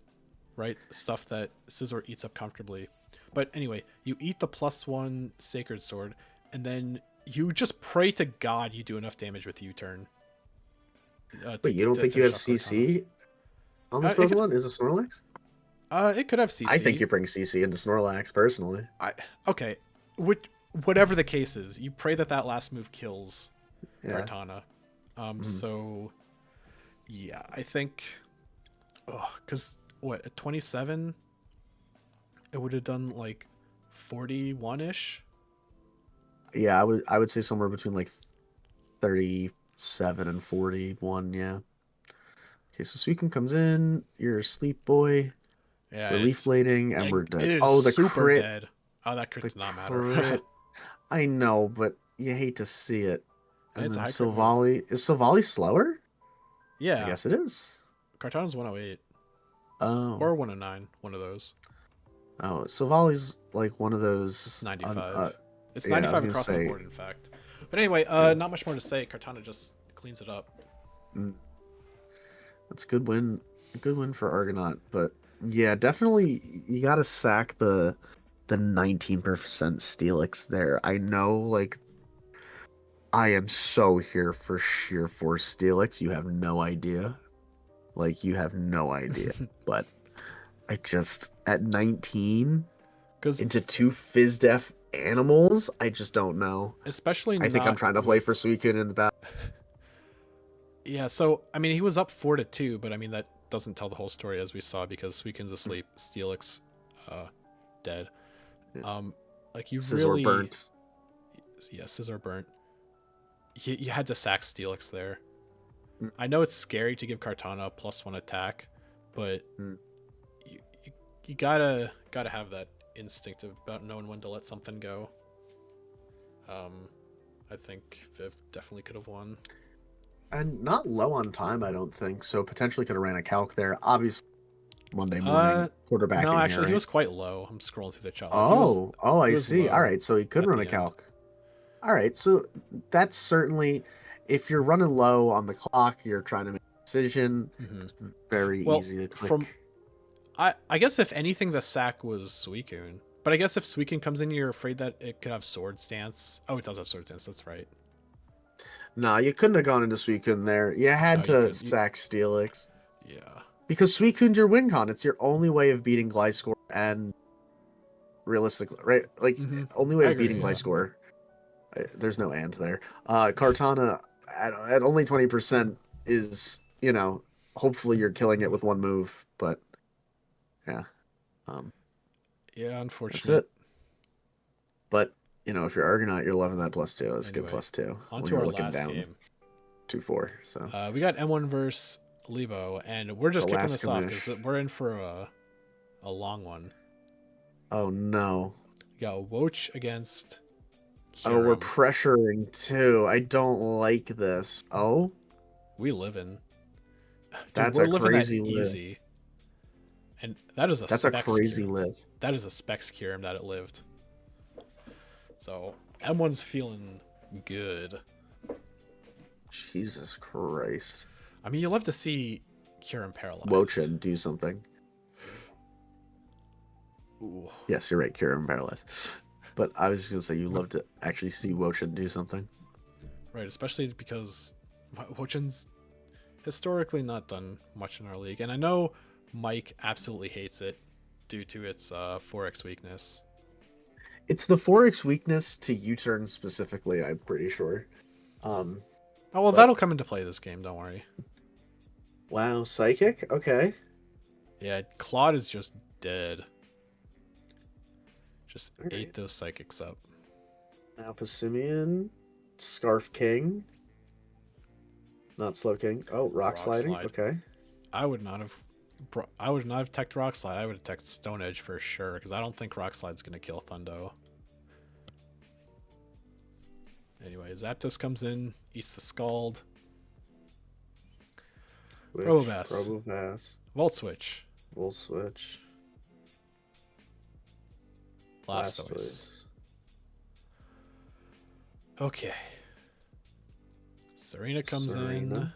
right? Stuff that Scizor eats up comfortably. But anyway, you eat the +1 Sacred Sword, and then you just pray to God you do enough damage with U-turn. Wait, you don't to think you have finish off Cortana. CC on this It could Pokemon? Is it Snorlax? it could have I think CC. you bring CC into Snorlax personally. I okay. Which, whatever the case is, you pray that that last move kills Yeah. Kartana. Mhm. So yeah, I think. Oh, because what at 27, it would have done like 41 ish. Yeah, I would say somewhere between like 37 and 41. Yeah. Okay, so Suicune comes in. You're a sleep boy. Yeah, We're and leaf it's blading yeah, and we're it dead. is Oh, the super crit. dead. Oh, that crit The did not matter. crit. I know, but you hate to see it. And And it's a then high crit move. Silvally. Is Silvally slower? I Yeah, guess it is. Kartana's 108 Oh. or 109, one of those. Oh, Silvally's like one of It's those. 95. It's Yeah, I was 95 gonna across the say. board, in fact. But anyway, Yeah, not much more to say. Kartana just cleans it up. mm, that's a good win. A good win for Argonaut. But yeah, definitely you gotta sack the 19% Steelix there. I know, like I am so here for sheer force Steelix. You have no idea. Like you have no idea. But I just at 19 Because into two Fizdef animals, I just don't know. especially I think I'm not trying to play for with. Suicune in the back. Yeah, so, I mean, he was up 4-2, but I mean, that doesn't tell the whole story, as we saw, because Suicune's asleep, Steelix dead. Um, like, you Scizor really. burnt. Yeah, Scissor burnt. You had to sack Steelix there. Mm, I know it's scary to give Kartana a +1 attack, but mm. you, you gotta have that instinct about knowing when to let something go. I think Viv definitely could have won. And not low on time, I don't think. So potentially could have ran a calc there. Obviously, Monday morning No, quarterbacking here, actually, he right? was quite low. I'm scrolling through the chat log. Oh, He I was see. All low right, so he could at run a the end. calc. All right, so that's certainly if you're running low on the clock, you're trying to make a decision. Hmm. It's very Well, easy to from click. I guess if anything, the sack was Suicune. But I guess if Suicune comes in, you're afraid that it could have Sword Stance. Oh, it does have Sword Stance. That's right. Nah, you couldn't have gone into Suicune there. You No, had you to couldn't. sack Steelix. Yeah. Because Suicune's your win con. It's your only way of beating Gliscor and realistically, right? Like, Hmm. only way I of agree. beating Yeah. Gliscor. There's no and there. Kartana at only 20% is, hopefully you're killing it with one move, but yeah, um, Yeah. that's Unfortunate. it. But, if you're Argonaut, you're loving that +2. That's a good Anyway, +2 on when to you're our looking last down game. 2-4. So We got M1 versus Lebo, and we're the just kicking last this off because commish. we're in for a long one. Oh no. We got Woach against Oh, we're Kyurem. pressuring too. I don't like this. Oh, We live in. Dude, that's we're a living that crazy live. easy. And that is a That's a Specs crazy Kyurem. live. That is a Specs Kyurem that it lived. So M1's feeling good. Jesus Christ. I mean, you love to see Kyurem paralyzed. Wocha do something. Ooh. Yes, you're right, Kieran paralyzed. But I was just gonna say you love to actually see Wocha do something. Right, especially because Wochen's historically not done much in our league. And I know Mike absolutely hates it due to its 4x weakness. It's the 4x weakness to U-turn specifically, I'm pretty sure. Oh, well, But that'll come into play this game, don't worry. wow, psychic? Okay. Yeah, Claude is just dead. Just All ate right. those psychics up. Now Passimian, Scarf King. Not Slow King. Oh, Rock Rock Sliding. Slide. Okay. I would not have teched Rock Slide. I would have teched Stone Edge for sure, because I don't think Rock Slide's going to kill Thundo. Anyway, Zapdos comes in, eats the Scald. Probopass. Volt Switch. Volt Switch. Blastoise. Okay. Serena comes in.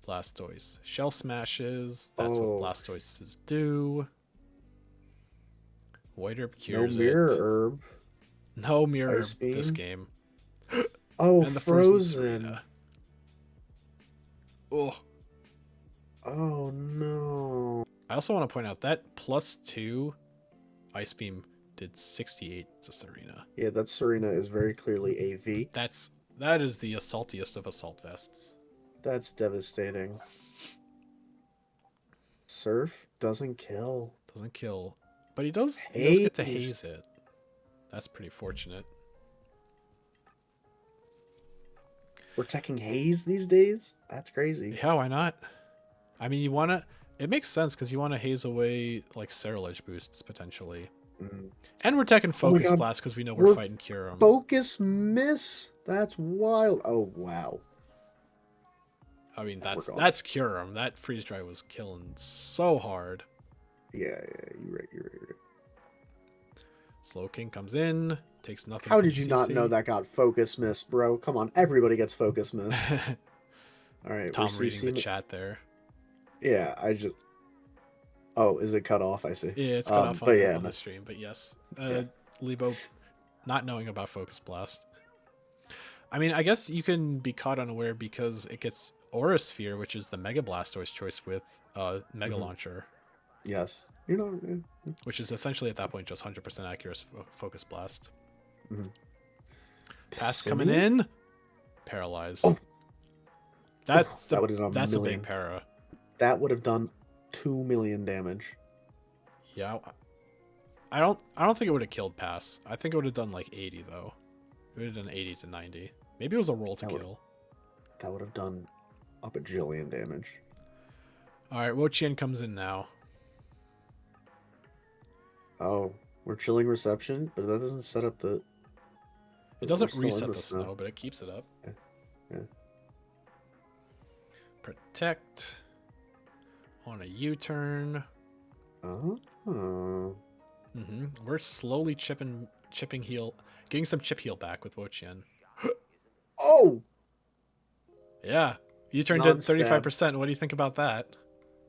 Blastoise. Shell Smashes. That's what Blastoises do. White Herb cures no Mirror it. Herb. No Mirror Ice Herb this Beam. game. Oh, And the Frozen. Serena. Oh, Oh no. I also want to point out that +2 Ice Beam did 68 to Serena. Yeah, that Serena is very clearly AV. That is the assaultiest of assault vests. That's devastating. Surf doesn't kill. Doesn't kill, but he does get to Haze. haze it. That's pretty fortunate. We're teching haze these days? That's crazy. Yeah, why not? I mean, you want to. It makes sense because you want to haze away like Cerulege boosts potentially. Mm. And we're taking Oh my Focus God. Blast because we know we're fighting Kyurem. Focus miss? That's wild. Oh, wow. I mean, that's Kyurem. That freeze dry was killing so hard. Yeah, you're right. Slow King comes in, takes nothing. How did you not know that got focus miss, bro? Come on, everybody gets focus miss. All right, Tom reading the chat there. Yeah, Oh, is it cut off? I see. Yeah, it's cut off on the stream, but yes. Lebo not knowing about Focus Blast. I mean, I guess you can be caught unaware because it gets Aura Sphere, which is the Mega Blastoise choice with Mega Launcher. Yes. Which is essentially at that point just 100% accurate Focus Blast. Pass coming in. Paralyzed. Oh. That's a big para. That would have done 2 million damage. Yeah. I don't think it would have killed Pass. I think it would have done like 80 though. It would have done 80 to 90. Maybe it was a roll to kill. That would have done a bajillion damage. Alright, Wo-Chien comes in now. Oh, we're chilling reception, but that doesn't set up the... It doesn't reset the snow, but it keeps it up. Yeah. Protect. On a U-turn. We're slowly chipping heal, getting some chip heal back with Wo-Chien. Oh! Yeah, U-turn did 35%. What do you think about that?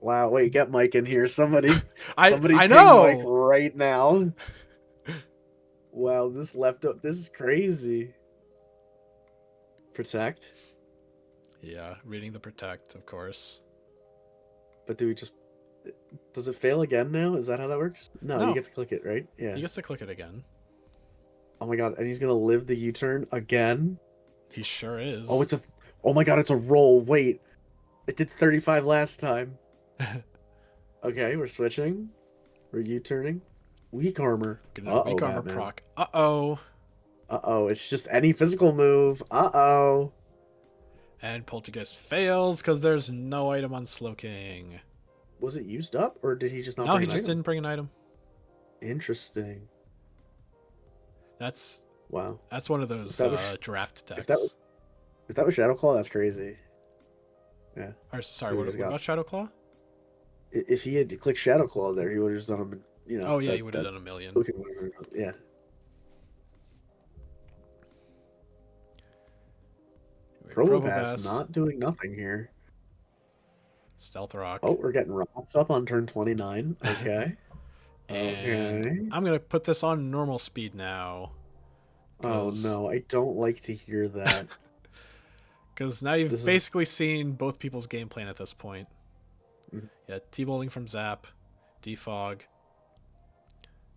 Wow, wait, get Mike in here. Somebody I know. Mike right now. Wow, this is crazy. Protect? Yeah, reading the protect, of course. But does it fail again now? Is that how that works? No, you get to click it, right? Yeah. He gets to click it again. Oh my God, and he's gonna live the U-turn again? He sure is. Oh my God, it's a roll. Wait. It did 35 last time. Okay, we're switching. We're U-turning. Weak armor. Weak armor proc. Uh-oh. It's just any physical move. And Poltergeist fails because there's no item on Slowking. Was it used up, or did he just not? No, he just didn't bring an item. Interesting. That's wow. That's one of those draft decks. If that was Shadow Claw, that's crazy. Yeah. Or, sorry, what about Shadow Claw? If he had clicked Shadow Claw there, he would have just done a, Oh yeah, he would have done a million. Yeah. Probopass not doing nothing here. Stealth Rock. Oh, we're getting rocks up on turn 29. Okay. And I'm going to put this on normal speed now. Oh, no. I don't like to hear that. Because now you've basically seen both people's game plan at this point. Yeah, T-bowling from Zap. Defog.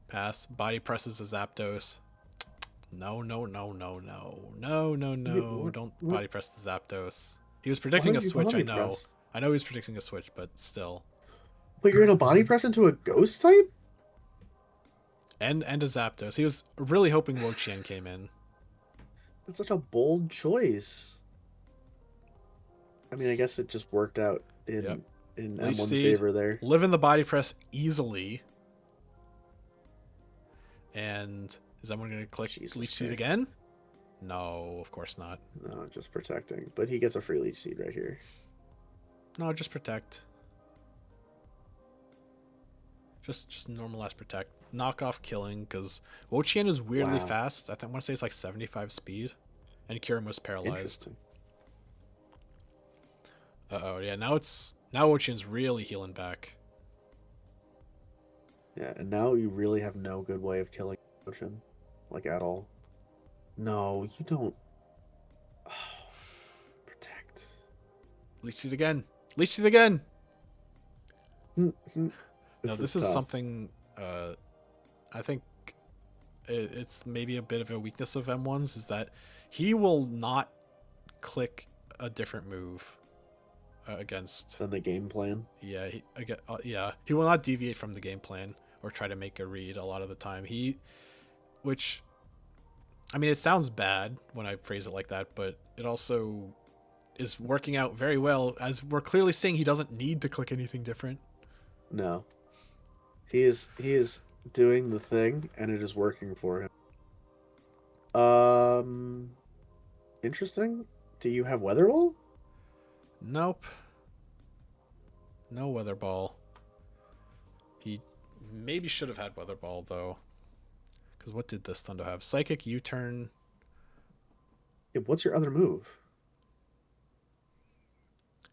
Pass. Body presses a Zapdos. No. Don't body press the Zapdos. He was predicting a switch, I know. I know he was predicting a switch, but still. But you're going to body press into a ghost type? And a Zapdos. He was really hoping Wo-Chien came in. That's such a bold choice. I mean, I guess it just worked out in M1's favor there. Live in the body press easily. And is someone going to click Leech Seed again? No, of course not. No, just protecting. But he gets a free Leech Seed right here. No, just protect. Just normalize protect. Knock off killing, because Wo-Chien is weirdly fast. I want to say it's like 75 speed. And Kyurem was paralyzed. Uh-oh, yeah, now Wo-Chien's really healing back. Yeah, and now you really have no good way of killing Wo-Chien. Like, at all. No, you don't. Oh, protect. Leech Seed again. Leech Seed again. No, This is this is tough. something I think it's maybe a bit of a weakness of M1's is that he will not click a different move against. Then the game plan. Yeah, he will not deviate from the game plan or try to make a read a lot of the time. Which, I mean, it sounds bad when I phrase it like that, but it also is working out very well, as we're clearly seeing he doesn't need to click anything different. No, he is doing the thing, and it is working for him. Interesting. Do you have weather ball? Nope, no weather ball. He maybe should have had weather ball though, because what did this Thunder have? Psychic U-turn. Yeah, what's your other move?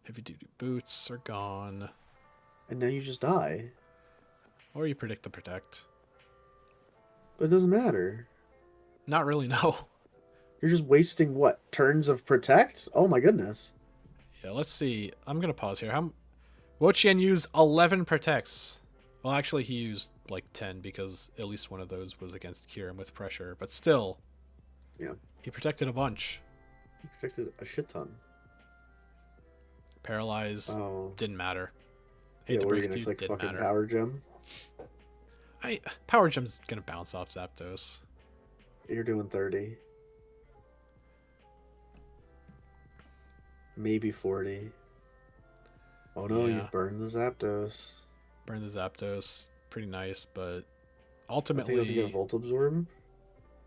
Heavy duty boots are gone, And now you just die. or you predict the protect. But it doesn't matter. Not really, no. You're just wasting what? Turns of protect? Oh my goodness. Yeah, let's see. I'm gonna pause here. Wo-Chien used 11 protects. Well, actually, he used like 10 because at least one of those was against Kieran with pressure. But still, Yeah. he protected a bunch. You protected a shit ton. Paralyze Oh. didn't matter. Yeah, Hate to what are you break it gonna to you, click didn't fucking matter. power gem? Power Gem's gonna bounce off Zapdos. You're doing 30. Maybe 40. Oh no, Yeah, you've burned the Zapdos. burn the Zapdos. Pretty nice, but I think it doesn't get a ultimately, Volt Absorb.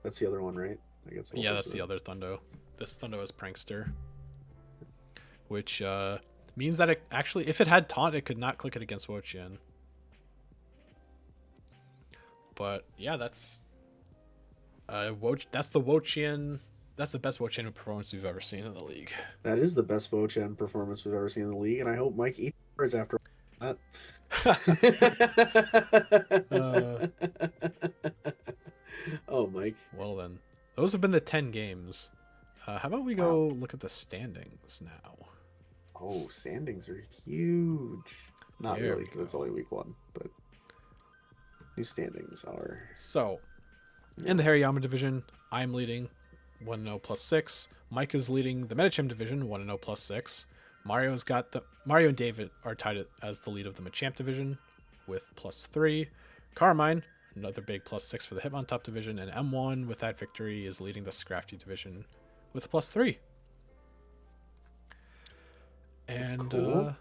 That's the other one, right? I guess. yeah, that's the other Thundo. This Thundo is Prankster, which means that it actually, if it had Taunt, it could not click it against Wo-Chien. But yeah, that's that's the Wo-Chien. That's the best Wo-Chien performance we've ever seen in the league. That is the best Wo-Chien performance we've ever seen in the league, and I hope Mike eats words after that. uh, Oh, Mike. well then, those have been the 10 games. How about we go look at the standings now? Oh, standings are huge. Not There really, we because it's go. only week one, but new standings are. So, in the Hariyama division, I'm leading 1-0 plus 6. Mike is leading the Medicham division 1-0 plus 6. Mario and David are tied as the lead of the Machamp division with plus 3. Carmine, another big plus 6 for the Hitmontop division, and M1 with that victory is leading the Scrafty division with a plus 3. That's And cool.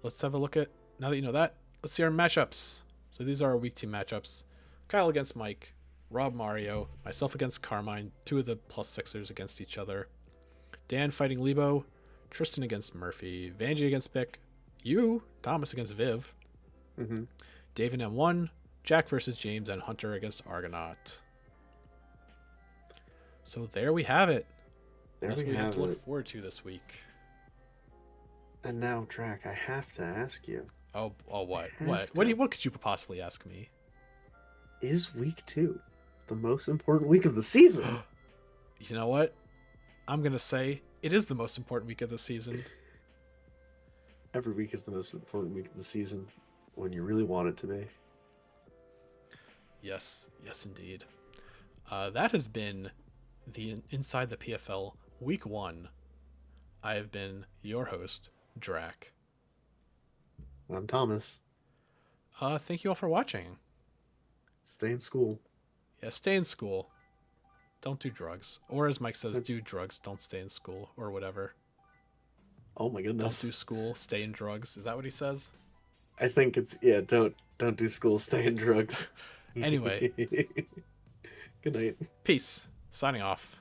let's have a look at, now that you know that, let's see our matchups. So these are our week 2 matchups. Kyle against Mike, Rob Mario, myself against Carmine, 2 of the plus 6ers against each other. Dan fighting Lebo, Tristan against Murphy, Vanjie against Bick, you, Thomas against Viv, Mm-hmm. Dave and M1, Jack versus James, and Hunter against Argonaut. So there we have it. There That's we what we have have to look it. forward to this week. And now, Drac, I have to ask you. Oh, what? Have What? to. What could you possibly ask me? Is week 2 the most important week of the season? You know what? I'm going to say it is the most important week of the season. Every week is the most important week of the season when you really want it to be. Yes, indeed. That has been the Inside the PFL Week 1. I have been your host, Drac. I'm Thomas. Thank you all for watching. Stay in school. Yeah, stay in school. Don't do drugs. Or as Mike says, do drugs, don't stay in school, or whatever. Oh my goodness. Don't do school, stay in drugs. Is that what he says? I think it's don't do school, stay in drugs. Anyway. Good night. Peace. Signing off.